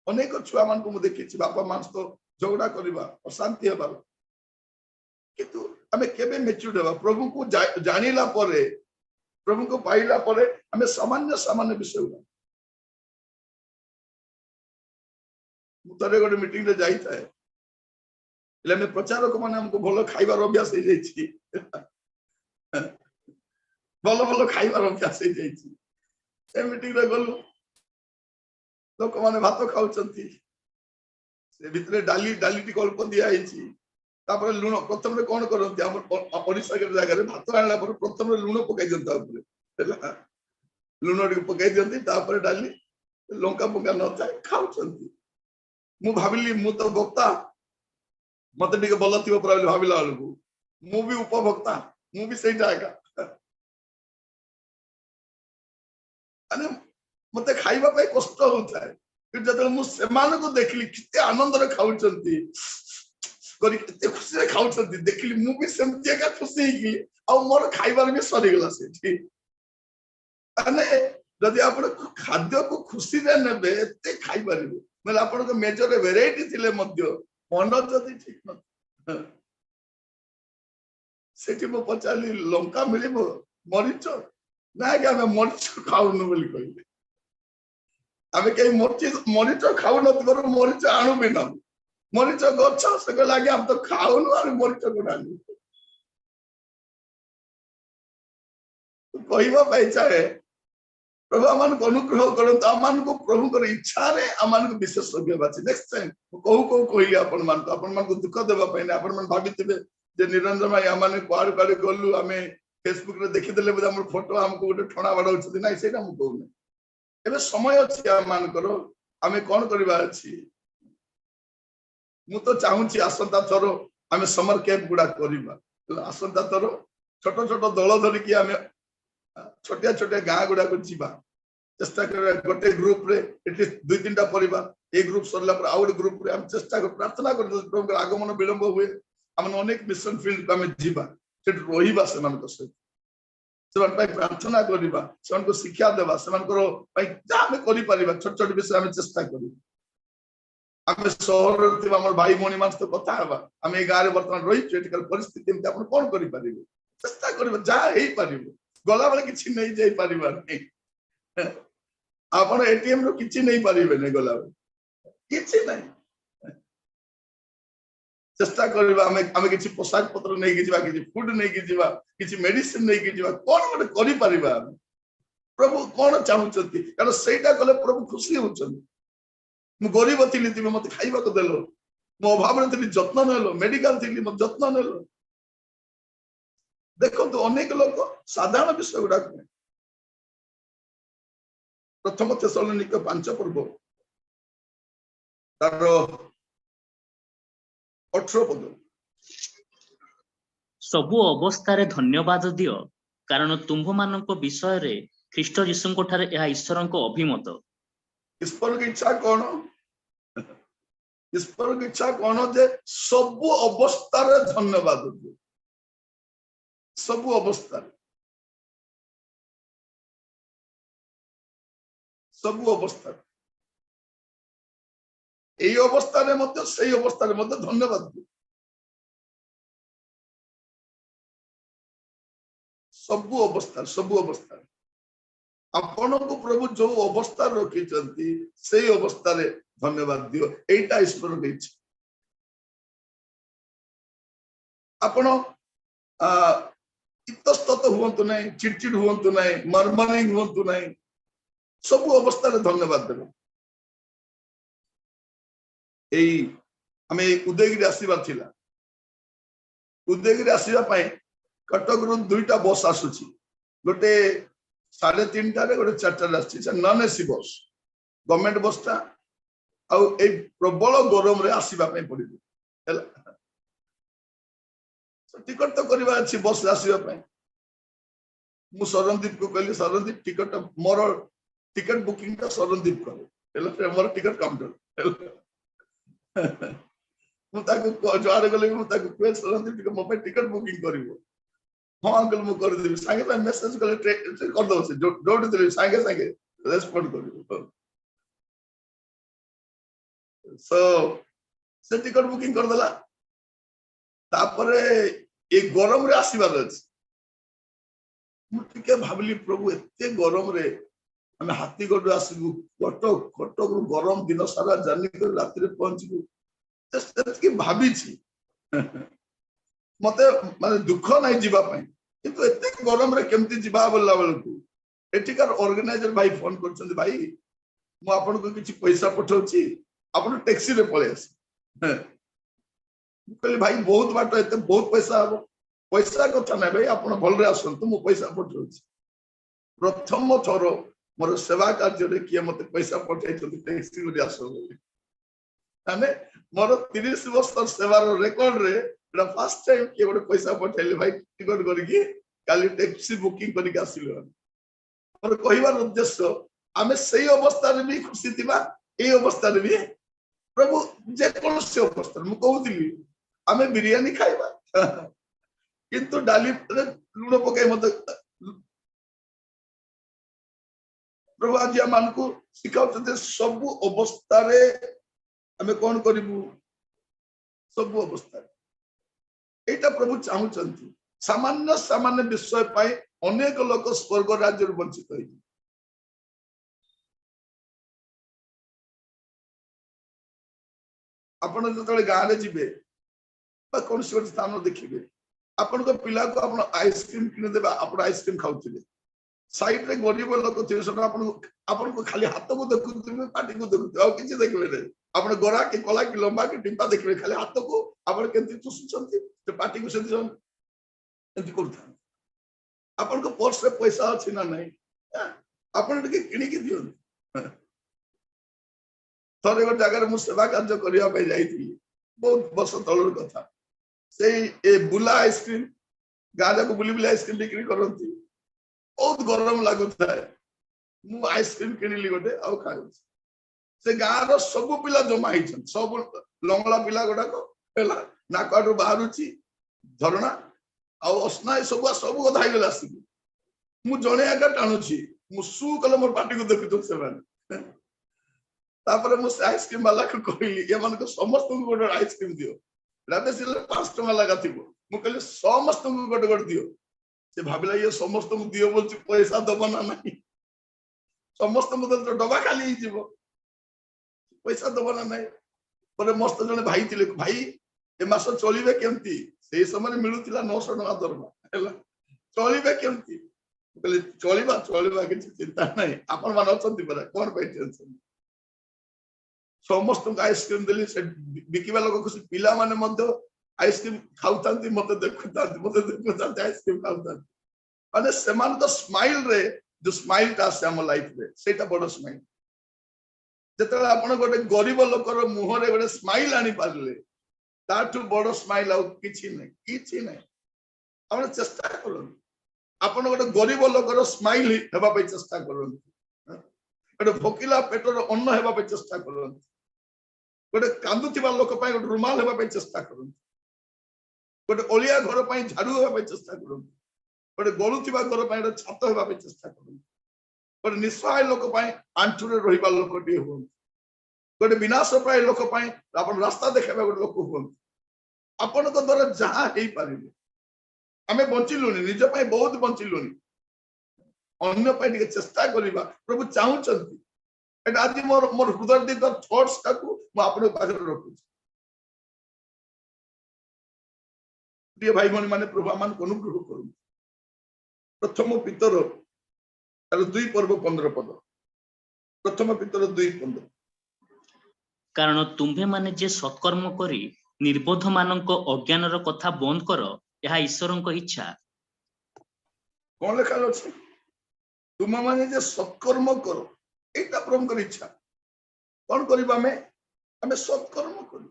अनेक छुआ मान को मु देखिछि बापा माँ सहित झगड़ा करबा अशांति हेबार किंतु हमें केबे मेच्योर हेबा प्रभु को जानिला परे प्रभु को पाइला परे हमें सामान्य सामान्य विषय हुआ मुतरे गोटे मीटिंग रे जाई थाए ले में प्रचारक माने हमको भलो खाइबार अभ्यास हे जाईछि भलो भलो खाइबार अभ्यास हे जाईछि ए मीटिंग रे गलु लोक माने भात खाउचंती से भितरे डाली डाली टी कल्प दिया आइछि तापर लुण प्रथम रे कोन करंती हमर ओडिसा के जगह रे भात आनला पर प्रथम रे लुण पकाई दियंता ऊपर लुण टी पकाई दियंती तापर डाली लंका पका न थाए खाउचंती मु भाबिली मु तो भक्ता मते टिके बल थिबो पर भाबिला अलगु मु भी उपभोक्ता मु भी सही जाएगा अने मते खाइबा पे कष्ट होता है फिर जब मु सेमान को देखली किते आनंद रे खाउचंती करी किते खुशी रे खाउचंती देखली मु भी सेमती का खुशी की आ मोर खाइबार भी सरी गला से ठीक अने जदि आपण खाद्य को खुशी रे नेबे एते खाइ परिबे मतलब आपण को मेजर वेराइटी थिले मध्य मन जदि ठीक न सेठी मो पचाली लंका मिलिबो मरीच ना कि हमें मरीच खाउनु बोली कहले हमें कहीं मरीच खाउ न तो मरीच आणु भी न मरीच गछ से को लागे हम तो खाउनु और मरीच को डाली कहवा पाई चाहे प्रभु आमान को अनुग्रह करंत आमान को प्रभु कर इच्छा रे आमान को विशेष योग्य बाची नेक्स्ट टाइम को कहली आपण मान को दुख देबा पई ना आपण मान भाबितिबे जे निरंजन भाई आमान कुआड़ कुआड़ गलु हमें फेसबुक रे देखि देले बदा हमर फोटो हमको गोटे ठणा बाडा होछि ना सेटा हम कहू एबे समय अछि आमान करो हमें कोन करबा अछि मु तो चाहूछि आसंता थरो हमें समर कैंप गुडा करबा आसंता थरो छोट छोट दल धरि कि हमें छोटिया छोटिया गाँ गुड़ा को जीवा चेष्टा कर गोटे ग्रुप रे एटलीस्ट 2-3टा परिवार एक ग्रुप सरला पर आउट ग्रुप रे हम चेष्टा कर प्रार्थना कर प्रभु आगमन विलंब हुए हम अनेक मिशन फील्ड को हम जीवा सेट रहिबा सेमान को सहित सेमान पई प्रार्थना करबा सेमान को शिक्षा देबा सेमान को पई जा हम करि परिबा छोट छोट विषय हम चेष्टा करी हम शहर रे हमर भाई मोनी मानस तो कथा हबा हम ए गारे वर्तमान रही क्रिटिकल परिस्थिति में अपन कोन करि परिबे चेष्टा करबा जा हेई परिबे गला वाले किछि नहीं जाई परिवार नहीं आपण एटीएम रो किछि नहीं परिबे ने गला किछि नहीं चेष्टा करबा हमें किछि पोशाक पत्र नहीं कि जीवा किछि फूड नहीं कि जीवा किछि मेडिसिन नहीं कि जीवा कोन गोटे करि परिबा प्रभु कोन चाहुचंती कारण सेटा कले प्रभु खुशी होचंती मु गरीब थिली तिमे मते खाइबा को देलो मो अभाव रे थिली जत्न नेलो मेडिकल थिली मते जत्न नेलो देखो तो अनेक लोग साधारण विषय गुड़ा प्रथम थेसलोनिक 5 पर्व तार 18 पद सबु अवस्था रे धन्यवाद दियो कारण तुम्भ मानक विषय रे ख्रीष्ट यीशु ठारे यह ईश्वर को अभिमत ईश्वर की इच्छा कौन ईश्वर की इच्छा कौन जे सब अवस्था धन्यवाद दियो सब अवस्था এই অবস্থার মধ্যে সেই অবস্থার মধ্যে ধন্যবাদ দিও ସବୁ ଅବସ୍ଥା ଆପଣଙ୍କୁ ପ୍ରଭୁ ଯୋଉ ଅବସ୍ଥାରେ ରଖିଛନ୍ତି ସେଇ ଅବସ୍ଥାରେ ଧନ୍ୟବାଦ ଦିଅ ଏଇଟା ଈଶ୍ୱରଙ୍କ ଇଚ୍ଛା ଆପଣ ଇତସ୍ତତ ହୁଅନ୍ତୁ ନାହିଁ ଚିଡଚିଡ ହୁଅନ୍ତୁ ନାହିଁ ମର୍ମରିଂ ହୁଅନ୍ତୁ ନାହିଁ ସବୁ ଅବସ୍ଥାରେ ଧନ୍ୟବାଦ ଦେବ ଏଇ ଆମେ ଉଦୟଗିରି ଆସିବା ଥିଲା ଉଦୟଗିରି ଆସିବା ପାଇଁ कटक दुईटा बस आसुची गोटे 3:30 गोटे 4 आसी नन एसी बस गवर्नमेंट बस टा प्रबल गरम रे आसीबा पड़े टिकट तो करवा अच्छी बस आसवा मु शरणदीप को कहली शरणदीप टिकट मोर टिकट बुकिंग टा शरणदीप करे मोर टिकट काउंटर जुआड़े गले मुझे शरणदीप मो टिकट बुकिंग करिवो हाँ अंकल मु कर देबी संगे संगे मेसेज कर दो से जोड़ देबी संगे संगे रेस्पोंड कर सो से टिकट बुकिंग कर देला तापरे ए गरम रे आसीबार अछि मु टिके भाबली प्रभु एते गरम रे हम हाथीगढ़ आसीबु कटक गरम दिन सारा जर्नी कर रात रे पहुंचबु जस्ट की भाबी छी मते माने दुख नहीं जीवा पाई किंतु एते गरम रे केमती जीवा बोलला बेलकू एटिकार ऑर्गेनाइजर भाई फोन करछन भाई मु आपन को किछि पैसा पठाउछि आपन टैक्सी रे पळे आसी कहली भाई बहुत बाट एते बहुत पैसा हबो पैसा कथा नै भाई आपन भल रे आसंतु मु पैसा पठाउछि प्रथम थोर मोर सेवा कार्य रे किए मते पैसा पठाइ छथि टैक्सी रे आसो माने मोर 30 वर्ष सेवार रेकॉर्ड रे फर्स्ट टाइम किए गोटे पैसा पठाइले भाई टिकट करके काली टैक्सी बुकिंग करके आसिले मोर कहिबार उद्देश्य आमे सही अवस्था रे भी खुशी थिबा ए अवस्था रे भी प्रभु जे कोन से अवस्था मु कहउतिली आमे बिरयानी खाइबा किंतु डाली रे लूण पकाई मत प्रभु आज मान को सिखाउते सब अवस्था रे आमे कोन करिबु सब अवस्था एटा प्रभु चाहूचंती सामान्य सामान्य विषय पाई अनेक लोक स्वर्ग राज्य वंचित होई आपण जतले गां रे जिबे बा कोन से स्थान देखिबे आपण को पिला को आपण आइसक्रीम किने देबा आपण आइसक्रीम खाउथिले साइड रे गरीब लोक थिबे सटा आपण को खाली हाथ को देखुथिबे पाटी को देखुथिबे आ किछि देखबे रे आपण गोरा के कला के लंबा के टिंपा देखबे खाली हाथ को आपण केंति चुसुचंती ते पाटी को सेति जन एंति करथा आपण को पर्स रे पैसा अछि ना नहीं आपण के किनि के दियो थरे गो जगह मु सेवा कार्य करिया पे जाईथि बहुत वर्ष तळर कथा से ए बुला आइसक्रीम गाजा को बुली बुली आइसक्रीम बिक्री करंती बहुत गरम लागुता है मु आइसक्रीम किनिली गोटे आ खाउ से गाँव सब पिला जमा ही सब लंगला पिला गुड़ा है नाकू बाहरुची झरणा आसना सब सब कथा गला आसिक मु जड़े आगे टाणुची मु कले मोर पार्टी को देखु से आइसक्रीम वाला को कहली ये मान समस्त गोटे आइसक्रीम दियो बेसी 5 टका लगा थी मु कहली समस्त गोटे गोटे दियो से भाविला ये समस्त दियो बोल पैसा दब ना नहीं समस्त तो डबा खाली हो पैसा दब ना नहीं पर मस्त जने भाई थिले भाई ए मास चलिबे केमती से समय मिलुतिला 900 टका दरमा हैला चलिबे केमती कहले चलिबा कि चिंता नहीं आपण मान अछंती पर कोन पे टेंशन समस्त आइसक्रीम देली से बिकिबा लोक खुशी पिला माने मध्य आइसक्रीम खाउतांती मते देखुतांती आइसक्रीम खाउतांती माने समान तो स्माइल रे जो स्माइल ता से हम लाइफ रे सेटा बड़ स्माइल जतले आपण गोटे गरीब लोकर मुह रे गोटे स्माइल आनी पारले ताठू बड़ स्माइल आ किछि नै आपण चेष्टा करन आपण गोटे गरीब लोकर स्माइल हेबा पे चेष्टा करन गोटे भोकिला पेटर अन्न हेबा पे चेष्टा करन गोटे कांदुथिबा लोक पाई गोटे रुमाल हेबा पाई चेष्टा करंतु गोटे ओलिया घर पाई झाड़ू हेबा पाई चेष्टा करंतु गोटे गळुथिबा घर पाई गोटे छात हेबा पाई चेष्टा करंतु गोटे निस्सहाय लोक पाई आंठुरे रहिबा लोक टी हुअन्तु गोटे विनाश प्राय लोक पाई आपण रास्ता देखाबा गोटे लोक हुअन्तु आपण को द्वारा जहां हेई पारिबे आमे बंचिलुनी निज पाई बहुत बंचिलुनी अन्य पाई टिके चेष्टा करिबा प्रभु चाहुचंती एटा आज मोर मोर हृदय दिग थॉट्स ताकू म आपन पाखर रखु प्रिय भाई भनी माने प्रभु आमान को अनुग्रह करू प्रथम पितर तार 2 पर्व 15 पद प्रथम पितर 2:15 कारण तुम्भे माने जे सत्कर्म करी निर्बोध मानक अज्ञानर कथा बंद कर यह ईश्वरक इच्छा कौन लिखा अछि तुम माने जे सत्कर्म करो एटा प्रभुकर इच्छा कौन करिबा हमें सत्कर्म करू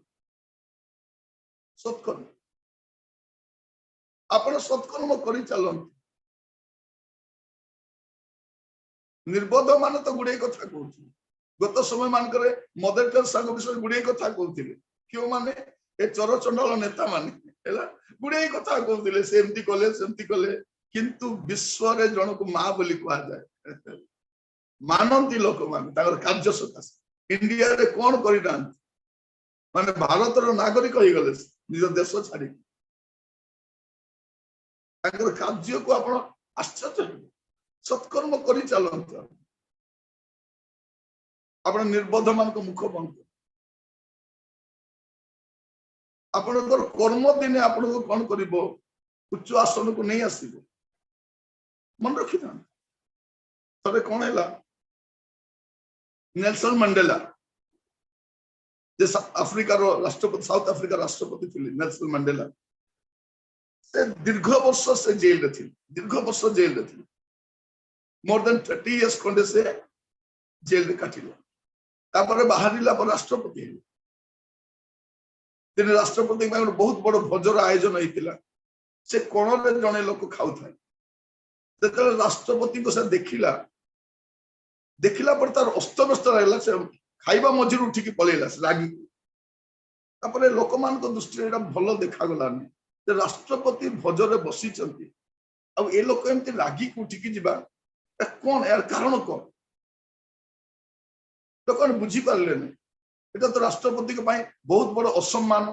सत्कर्म आपण सत्कर्म करी चलंतु निर्बोध मान तो गुडे कथा कहउछि गत समय मान करे मदर टेरेसा विषय गुडे कथा कहउथिले क्यों माने ए चोर चंडाल नेता माने हैला गुडे कथा कहउथिले सेमती कले किंतु विश्व रे जन को मां बोली कहा जाए मानंती लोक मान ताकर कार्य सकाश इंडिया रे कोन करि दान माने भारत रो नागरिक होई गले निज देश छाडी ताकर कार्य को आपण आश्चर्य सत्कर्म करी चलंत आपण निर्बोध मान को मुख बंद आपण कर्म दिने आपण को कोन करिवो उच्च आसन को नहीं आसीबो मन रखि था तबे कोन हैला नेल्सन मंडेला जे अफ्रीका रो राष्ट्रपति साउथ अफ्रीका राष्ट्रपति थिले नेल्सन मंडेला से दीर्घ वर्ष से जेल रे थिले दीर्घ वर्ष जेल रे थिले मोर देन 30 इयर्स कोंडे से जेल रे काटिले तापर बाहरिला पर राष्ट्रपति हेले दिन राष्ट्रपति में बहुत बड़ भोजर आयोजन होइतिला से कोन रे जने लोक खाउ थाए जेतले राष्ट्रपति को से देखिला पर तार अस्त व्यस्त रहला से खाइबा मझिर उठी की पळेला से रागी तापर लोक मान को दृष्टि एटा भलो देखा गलानी जे राष्ट्रपति भोजरे बसी चंती अब ए लोक एमती रागी को उठी की जिबा कोन यार कारण कोन लोक बुझी पारले नै एटा तो राष्ट्रपति के पाई बहुत बड़ असम्मान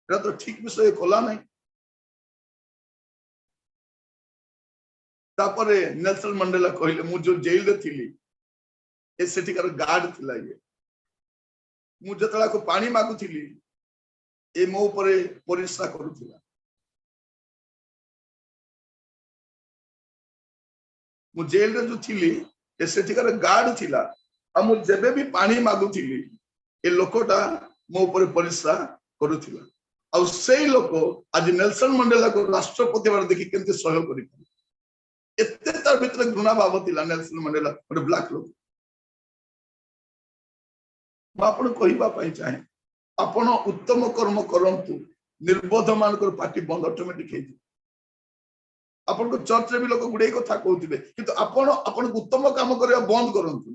एटा तो ठीक विषय कोला नै तापरे नेल्सन मंडेला कहले मु जो जेल रे थिली ए सेठिकार गार्ड थिला ये मु जतला को पानी मागु थिली ए मो ऊपर परिश्रा करूथिला मु जेल रे जो थिली ए सेठिकार गार्ड थिला आ मु जेबे भी पानी मागु थिली ए लोकटा मो ऊपर परिश्रा करूथिला आ सेई लोक आज नेल्सन मंडेला को राष्ट्रपति बार देखि केनते सहयोग करि एते तार भीतर घृणा भाव थिला नेल्सन मंडेला गोटे ब्लैक लोक आपण कहिबा पई चाहे आपण उत्तम कर्म करंतु निर्बोध मानकर पार्टी बंद ऑटोमेटिक हे आपण को चर्च रे भी लोक गुडे कथा कहउथिबे किंतु आपण उत्तम काम करबा बंद करंतु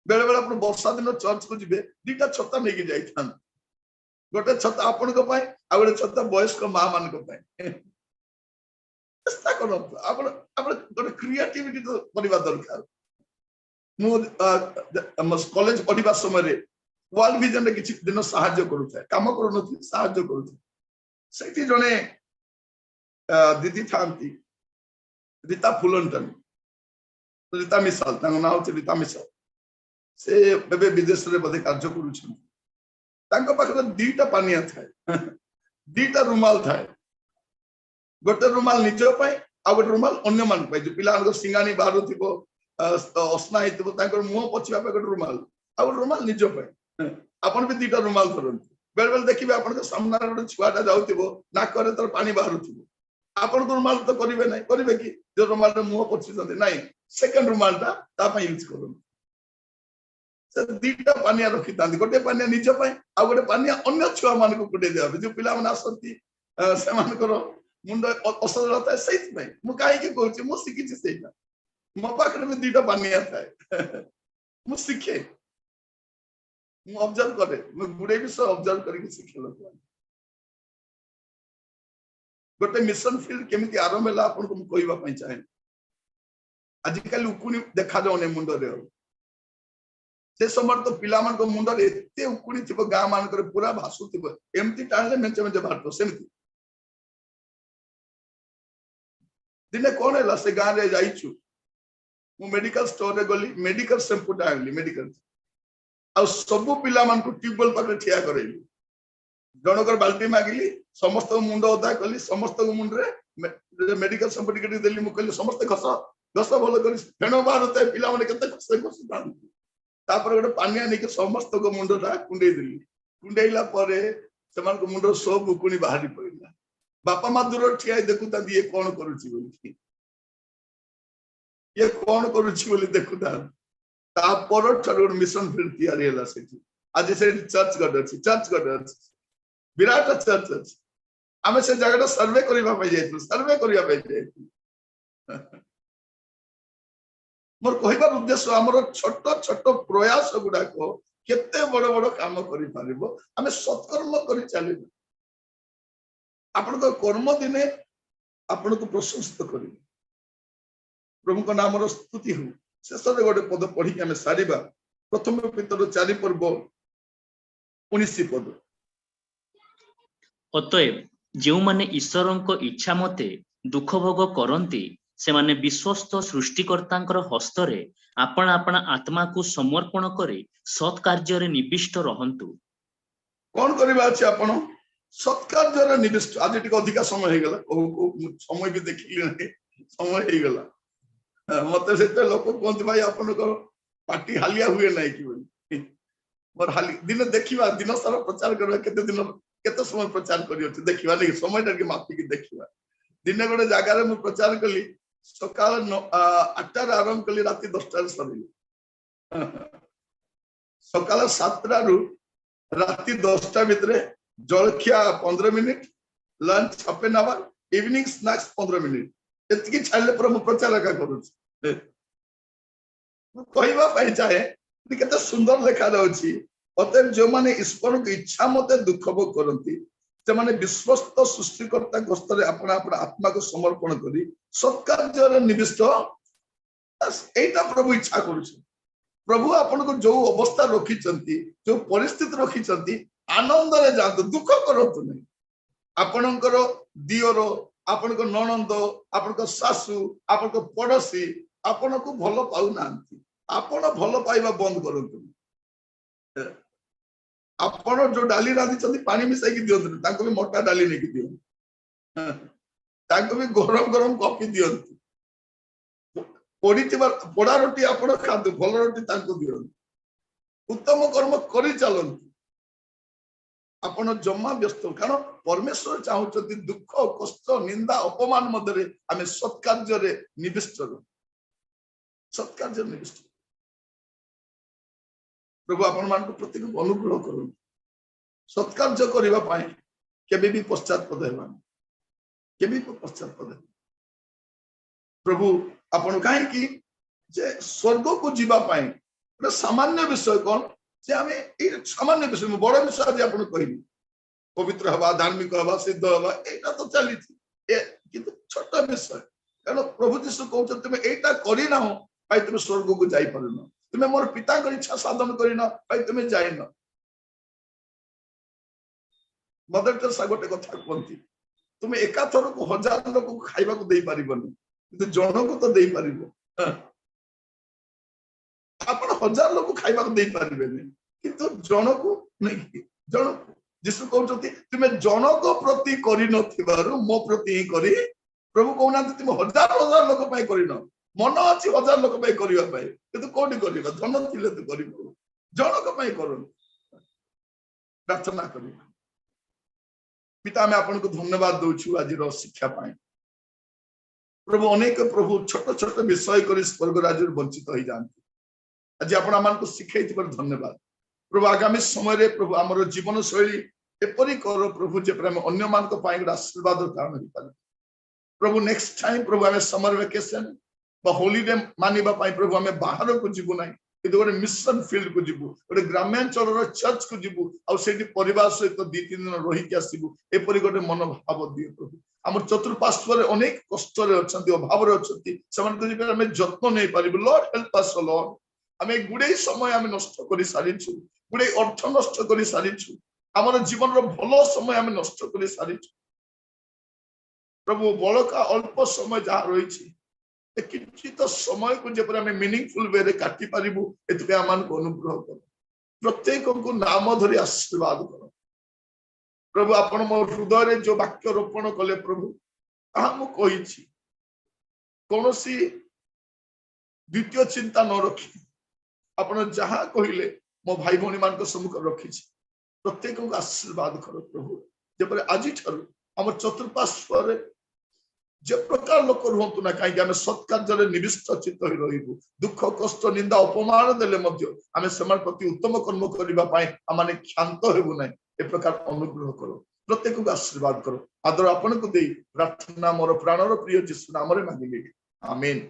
बेले बेले आपण वर्षा दिन चर्च को जिबे दीटा छत्ता नेकी जाइथान गोटे छत्ता आपण को पाए आ गोटे छत्ता वयस्क मां मान को पाए चेष्टा करंतु आपण गोटे क्रिएटिविटी तो परिबा दरकार मु कॉलेज पढ़िबा समय वर्ल्ड विजन रे किछि दिन सहाय्य करूथे काम करू नथि सहाय्य करूथे सेठी जने दीदी थांती रीता फुलंटन रीता मिसाल तांग नाउ छै रीता मिसाल से बेबे विदेश रे बदे कार्य करूछन तांको पाखरे दीटा पानिया थाए दीटा रुमाल थाए गोटे रुमाल निज पाए आ गोटे रुमाल अन्य मान पाए जो पिला सिंगानी बाहर थिबो असना हेतु तांकर मुंह पछिबा पे गोटे रुमाल आ गोटे रुमाल निज पाए आपण भी दीटा रुमाल करंतु बेल बेल देखिबे आपण के सामना गोटे छुआटा जाउतिबो ना करे तर पानी बाहर थिबो आपण को रुमाल तो करिवे नै करिवे कि जो रुमाल रे मुंह पछिसंते नै सेकंड रुमाल ता पई यूज करन से दीटा पानिया रखि तांदी गोटे पानिया निज पाए आ गोटे पानिया अन्य छुआ मान को कुटे देबे जो पिला मन आसंती से मान करो मुंड असरता है सही में मु काहे के कहूची मु सिखि छी सेटा मो पाखरे में दीटा पानिया थाए मु सिखे ମୁଁ ଅବଜର୍ଭ କରେ, ମୁଁ ଗୁଡେ ବିଷୟ ଅବଜର୍ଭ କରିକି ଶିଖେ ଲୋକ। ଗୋଟେ ମିଶନ ଫିଲ୍ଡ କେମିତି ଆରମ୍ଭ ହେଲା ଆପଣଙ୍କୁ ମୁଁ କହିବା ପାଇଁ ଚାହେଁ। ଆଜିକାଲି ଉକୁଣି ଦେଖାଯାଉନି ମୁଣ୍ଡରେ ଆଉ। ସେ ସମୟରେ ତ ପିଲାମାନଙ୍କ ମୁଣ୍ଡରେ ଏତେ ଉକୁଣି ଥିବ, ଗାଁ ମାନଙ୍କରେ ପୁରା ଭାସୁଥିବ, ଏମିତି ଟାଣିଲେ ମେଞ୍ଚେ ମେଞ୍ଚେ ବାହାରୁଥିବ ସେମିତି। ଦିନେ କଣ ହେଲା, ସେ ଗାଁରେ ଯାଇଛୁ, ମୁଁ ମେଡିକାଲ ଷ୍ଟୋରରେ ଗଲି, ମେଡିକାଲ ସାମ୍ପୁଟା ଆଣିଲି ମେଡିକାଲ, ଆଉ ସବୁ ପିଲାମାନଙ୍କୁ ଟ୍ୟୁବୱେଲ ପାଖରେ ଠିଆ କରେଇଲି, ଜଣଙ୍କର ବାଲ୍ଟି ମାଗିଲି, ସମସ୍ତଙ୍କ ମୁଣ୍ଡ ଓଦା କଲି, ସମସ୍ତଙ୍କ ମୁଣ୍ଡରେ ମେଡିକାଲ ସାମ୍ପୁ ଟିକେ ଟିକେ ଦେଲି। ମୁଁ କହିଲି ସମସ୍ତେ ଘଷ ଘଷ ଭଲ କରି, ଫେଣ ବାହାରୁଥାଏ, ପିଲାମାନେ କେତେ ଘଷୁଥାନ୍ତି। ତାପରେ ଗୋଟେ ପାନିଆ ନେଇକି ସମସ୍ତଙ୍କ ମୁଣ୍ଡଟା କୁଣ୍ଡେଇ ଦେଲି। କୁଣ୍ଡେଇଲା ପରେ ସେମାନଙ୍କ ମୁଣ୍ଡର ସବୁ ଉକୁଣି ବାହାରି ପଡିଲା। ବାପା ମା ଦୂର ଠିଆ ହେଇ ଦେଖୁଥାନ୍ତି, ଇଏ କଣ କରୁଛି ବୋଲି, ଇଏ କଣ କରୁଛି ବୋଲି ଦେଖୁଥାନ୍ତି। ତା ପରଠାରୁ ଗୋଟେ ମିଶନ ଫିଲ୍ଡ ତିଆରି ହେଲା ସେଠି। ଆଜି ସେଠି ଚର୍ଚ୍ଚ ଗୋଟେ ଅଛି, ଚର୍ଚ୍ଚ ଗୋଟେ ଅଛି, ବିରାଟ ଚର୍ଚ୍ଚ ଅଛି। ଆମେ ସେ ଜାଗାଟା ସର୍ଭେ କରିବା ପାଇଁ ଯାଇଥିଲୁ, ସର୍ଭେ କରିବା ପାଇଁ ଯାଇଥିଲୁ। ମୋର କହିବାର ଉଦ୍ଦେଶ୍ୟ, ଆମର ଛୋଟ ଛୋଟ ପ୍ରୟାସ ଗୁଡାକ କେତେ ବଡ ବଡ କାମ କରିପାରିବ। ଆମେ ସତ୍କର୍ମ କରି ଚାଲିବୁ। ଆପଣଙ୍କ କର୍ମ ଦିନେ ଆପଣଙ୍କୁ ପ୍ରଶଂସିତ କରିବେ। ପ୍ରଭୁଙ୍କ ନାମର ସ୍ତୁତି ହଉ। ଶେଷରେ ଗୋଟେ ପଦ ପଢିକି ଆମେ ସାରିବା। ପ୍ରଥମ ପିତର 4 ପର୍ବ 19 ପଦ। ଅତଏବ ଯେଉଁମାନେ ଈଶ୍ୱରଙ୍କ ଇଚ୍ଛା ମତେ ଦୁଃଖ ଭୋଗ କରନ୍ତି, ସେମାନେ ବିଶ୍ୱସ୍ତ ସୃଷ୍ଟିକର୍ତ୍ତାଙ୍କର ହସ୍ତରେ ଆପଣା ଆପଣା ଆତ୍ମାକୁ ସମର୍ପଣ କରି ସତ୍ କାର୍ଯ୍ୟରେ ନିବିଷ୍ଟ ରହନ୍ତୁ। କଣ କରିବା ଅଛି ଆପଣ? ସତ୍କାର୍ଯ୍ୟରେ ନିବିଷ୍ଟ। ଆଜି ଟିକେ ଅଧିକା ସମୟ ହେଇଗଲା, ସମୟ ବି ଦେଖିଲି ନାହିଁ, ସମୟ ହେଇଗଲା। ମତେ ସେତେ ଲୋକ କୁହନ୍ତି, ଭାଇ ଆପଣଙ୍କ ପାଟି ହାଲିଆ ହୁଏ ନାହିଁ କି ବୋଲି। ମୋର ଦିନେ ଦେଖିବା, ଦିନ ସାରା ପ୍ରଚାର କରିବା, କେତେ ସମୟ ପ୍ରଚାର କରିଅଛି ଦେଖିବା, ନାଇଁ সময়ଟା ଟିକେ ମାପିକି ଦେଖିବା। ଦିନେ ଗୋଟେ ଜାଗାରେ ମୁଁ ପ୍ରଚାର କଲି, ସକାଳ 8ଟାରେ ଆରମ୍ଭ କଲି, ରାତି 10ଟାରେ ସରିଲି। ସକାଳ 7ଟାରୁ ରାତି 10ଟା ଭିତରେ ଜଳଖିଆ 15 minute, lunch 1/2 hour, evening snacks 15 minute, ଏତିକି ଛାଡ଼ିଲେ ପରେ ମୁଁ ପ୍ରଚାର ଏକା କରୁଛି। ମୁଁ କହିବା ପାଇଁ ଚାହେଁ, କେତେ ସୁନ୍ଦର ଲେଖାଯାଉଛି, ଅତଏବ ଯେଉଁମାନେ ଈଶ୍ୱରଙ୍କ ଇଚ୍ଛା ମତେ ଦୁଃଖ ଭୋଗ କରନ୍ତି, ସେମାନେ ବିଶ୍ୱସ୍ତ ସୃଷ୍ଟିକର୍ତ୍ତାଙ୍କ ହସ୍ତରେ ଆପଣା ଆପଣା ଆତ୍ମାକୁ ସମର୍ପଣ କରି ସତ୍କାର୍ଯ୍ୟରେ ନିବିଷ୍ଟ। ଏଇଟା ପ୍ରଭୁ ଇଚ୍ଛା କରୁଛନ୍ତି। ପ୍ରଭୁ ଆପଣଙ୍କୁ ଯୋଉ ଅବସ୍ଥା ରଖିଛନ୍ତି, ଯୋଉ ପରିସ୍ଥିତି ରଖିଛନ୍ତି, ଆନନ୍ଦରେ ଯାଆନ୍ତୁ, ଦୁଃଖ କରନ୍ତୁ ନାହିଁ। ଆପଣଙ୍କର ଦିଅର, ଆପଣଙ୍କ ନଣନ୍ଦ, ଆପଣଙ୍କ ଶାଶୁ, ଆପଣଙ୍କ ପଡୋଶୀ ଆପଣଙ୍କୁ ଭଲ ପାଉନାହାନ୍ତି, ଆପଣ ଭଲ ପାଇବା ବନ୍ଦ କରନ୍ତୁ। ଆପଣ ଯୋଉ ଡାଲି ରାନ୍ଧିଛନ୍ତି ପାଣି ମିଶାଇକି ଦିଅନ୍ତୁ, ତାଙ୍କୁ ବି ମୋଟା ଡାଲି ନେଇକି ଦିଅନ୍ତୁ, ତାଙ୍କୁ ବି ଗରମ ଗରମ କଫି ଦିଅନ୍ତୁ। ପୋଡିଥିବା ପୋଡା ରୁଟି ଆପଣ ଖାଆନ୍ତୁ, ଭଲ ରୁଟି ତାଙ୍କୁ ଦିଅନ୍ତୁ। ଉତ୍ତମ କର୍ମ କରି ଚାଲନ୍ତୁ। ଆପଣ ଜମା ବ୍ୟସ୍ତ, କାରଣ ପରମେଶ୍ୱର ଚାହୁଁଛନ୍ତି ଦୁଃଖ, କଷ୍ଟ, ନିନ୍ଦା, ଅପମାନ ମଧ୍ୟରେ ଆମେ ସତ୍କାର୍ଯ୍ୟରେ ନିବିଷ୍ଟ ରହୁ। ସତ୍କାର୍ଯ୍ୟରେ ନିବିଷ୍ଟ। ପ୍ରଭୁ ଆପଣମାନଙ୍କୁ ପ୍ରତ୍ୟେକକୁ ଅନୁଗ୍ରହ କରନ୍ତୁ। ସତ୍କାର୍ଯ୍ୟ କରିବା ପାଇଁ କେବେ ବି ପଶ୍ଚାତପଦ ହେବାନି, କେବେ ବି ପଶ୍ଚାତପଦ ହେବାନି। ପ୍ରଭୁ ଆପଣ କାହିଁକି ଯେ ସ୍ୱର୍ଗକୁ ଯିବା ପାଇଁ ଗୋଟେ ସାମାନ୍ୟ ବିଷୟ କଣ, ଯେ ଆମେ ଏଇ ସାମାନ୍ୟ ବିଷୟ, ମୁଁ ବଡ ବିଷୟ ଆଜି ଆପଣଙ୍କୁ କହିବି, ପବିତ୍ର ହେବା, ଧାର୍ମିକ ହେବା, ସିଦ୍ଧ ହେବା, ଏଇଟା ତ ଚାଲିଛି, କିନ୍ତୁ ଛୋଟ ବିଷୟ। କାରଣ ପ୍ରଭୁ ଯୀଶୁ କହୁଛନ୍ତି, ତୁମେ ଏଇଟା କରିନାହ ଭାଇ ତୁମେ ସ୍ୱର୍ଗକୁ ଯାଇପାରୁନ, ତୁମେ ମୋର ପିତାଙ୍କ ଇଚ୍ଛା ସାଧନ କରିନ ଭାଇ ତୁମେ ଯାଇନ। ମଦର ଟେରେସା ଗୋଟେ କଥା କୁହନ୍ତି, ତୁମେ ଏକାଥରକୁ 1000 ଲୋକକୁ ଖାଇବାକୁ ଦେଇପାରିବନି, କିନ୍ତୁ ଜଣକୁ ତ ଦେଇପାରିବ। ଆପଣ 1000 ଲୋକ ଖାଇବାକୁ ଦେଇପାରିବେନି, କିନ୍ତୁ ଜଣକୁ ନେଇକି, ଜଣକୁ ଯୀଶୁ କହୁଛନ୍ତି ତୁମେ ଜଣକ ପ୍ରତି କରିନଥିବାରୁ ମୋ ପ୍ରତି ହିଁ କରି। ପ୍ରଭୁ କହୁନାହାନ୍ତି ତୁମେ 1000 ଲୋକ ପାଇଁ କରିନ, ମନ ଅଛି 1000 ଲୋକ ପାଇଁ କରିବା ପାଇଁ, କିନ୍ତୁ କୋଉଠି କରିବା, ଧନ ଥିଲେ ତୁ କରିବ, ଜଣକ ପାଇଁ କରନ୍ତୁ। ପ୍ରାର୍ଥନା କରିବା। ପିତା ଆମେ ଆପଣଙ୍କୁ ଧନ୍ୟବାଦ ଦଉଛୁ ଆଜିର ଶିକ୍ଷା ପାଇଁ। ପ୍ରଭୁ ଅନେକ ପ୍ରଭୁ ଛୋଟ ଛୋଟ ବିଷୟ କରି ସ୍ୱର୍ଗ ରାଜ୍ୟରୁ ବଞ୍ଚିତ ହେଇଯାଆନ୍ତି, ଆଜି ଆପଣ ଆମମାନଙ୍କୁ ଶିଖେଇଥିବାରୁ ଧନ୍ୟବାଦ। ପ୍ରଭୁ ଆଗାମୀ ସମୟରେ ପ୍ରଭୁ ଆମର ଜୀବନ ଶୈଳୀ ଏପରି କର ପ୍ରଭୁ, ଯେ ଆମେ ଅନ୍ୟମାନଙ୍କ ପାଇଁ ଗୋଟେ ଆଶୀର୍ବାଦର କାରଣ ହେଇପାରିବ। ପ୍ରଭୁ ନେକ୍ସଟ ଟାଇମ ପ୍ରଭୁ ଆମେ ସମର ଭେକେସନ ବା ହୋଲିଡେ ମାନିବା ପାଇଁ ପ୍ରଭୁ ଆମେ ବାହାରକୁ ଯିବୁ ନାହିଁ, କିନ୍ତୁ ଗୋଟେ ମିଶନ ଫିଲ୍ଡ କୁ ଯିବୁ, ଗୋଟେ ଗ୍ରାମାଞ୍ଚଳର ଚର୍ଚ୍ଚ କୁ ଯିବୁ, ଆଉ ସେଇଠି ପରିବାର ସହିତ 2-3 ଦିନ ରହିକି ଆସିବୁ, ଏପରି ଗୋଟେ ମନୋଭାବ ଦିଅ ପ୍ରଭୁ। ଆମର ଚତୁଃପାର୍ଶ୍ୱରେ ଅନେକ କଷ୍ଟରେ ଅଛନ୍ତି, ଅଭାବରେ ଅଛନ୍ତି, ସେମାନଙ୍କୁ ଯଦି ଆମେ ଯତ୍ନ ନେଇ ପାରିବୁ, ଲର୍ଡ ହେଲ୍ପ ଅସ୍ ଲର୍ଡ। ଆମେ ଗୁଡେ ସମୟ ଆମେ ନଷ୍ଟ କରି ସାରିଛୁ, ଗୁଡେ ଅର୍ଥ ନଷ୍ଟ କରି ସାରିଛୁ, ଆମର ଜୀବନର ଭଲ ସମୟ ଆମେ ନଷ୍ଟ କରି ସାରିଛୁ ପ୍ରଭୁ। ବଳକା ଅଳ୍ପ ସମୟ ଯାହା ରହିଛି, କିଛିତ ସମୟକୁ ଯେପରି ଆମେ ମିନିଂଫୁଲ ୱେରେ କାଟି ପାରିବୁ, ଏଥିପାଇଁ ଆମମାନଙ୍କୁ ଅନୁଗ୍ରହ କର। ପ୍ରତ୍ୟେକଙ୍କୁ ନାମ ଧରି ଆଶୀର୍ବାଦ କର ପ୍ରଭୁ। ଆପଣ ମୋ ହୃଦୟରେ ଯୋଉ ବାକ୍ୟ ରୋପଣ କଲେ ପ୍ରଭୁ, ତାହା ମୁଁ କହିଛି, କୌଣସି ଦ୍ୱିତୀୟ ଚିନ୍ତା ନ ରଖି ଆପଣ ଯାହା କହିଲେ ମୋ ଭାଇ ଭଉଣୀ ମାନଙ୍କ ସମ୍ମୁଖରେ ରଖିଛି। ପ୍ରତ୍ୟେକଙ୍କୁ ଆଶୀର୍ବାଦ କର ପ୍ରଭୁ, ଯେପରି ଆଜିଠାରୁ ଆମ ଚତୁଃପାର୍ଶ୍ୱରେ ଯେ ପ୍ରକାର ଲୋକ ରୁହନ୍ତୁ ନା କାହିଁକି, ଆମେ ସତ୍କାର୍ଯ୍ୟରେ ନିବିଷ୍ଟ ଚିତ୍ତ ହୋଇ ରହିବୁ। ଦୁଃଖ କଷ୍ଟ ନିନ୍ଦା ଅପମାନ ଦେଲେ ମଧ୍ୟ ଆମେ ସେମାନଙ୍କ ପ୍ରତି ଉତ୍ତମ କର୍ମ କରିବା ପାଇଁ ଆମେ କ୍ଷାନ୍ତ ହେବୁ ନାହିଁ। ଏ ପ୍ରକାର ଅନୁଗ୍ରହ କର, ପ୍ରତ୍ୟେକଙ୍କୁ ଆଶୀର୍ବାଦ କର। ଆଦର ଆପଣଙ୍କୁ ଦେଇ ପ୍ରାର୍ଥନା ମୋର ପ୍ରାଣର ପ୍ରିୟ ଯୀଶୁ ନାମରେ ମାଗିଲି, ଆମେନ୍।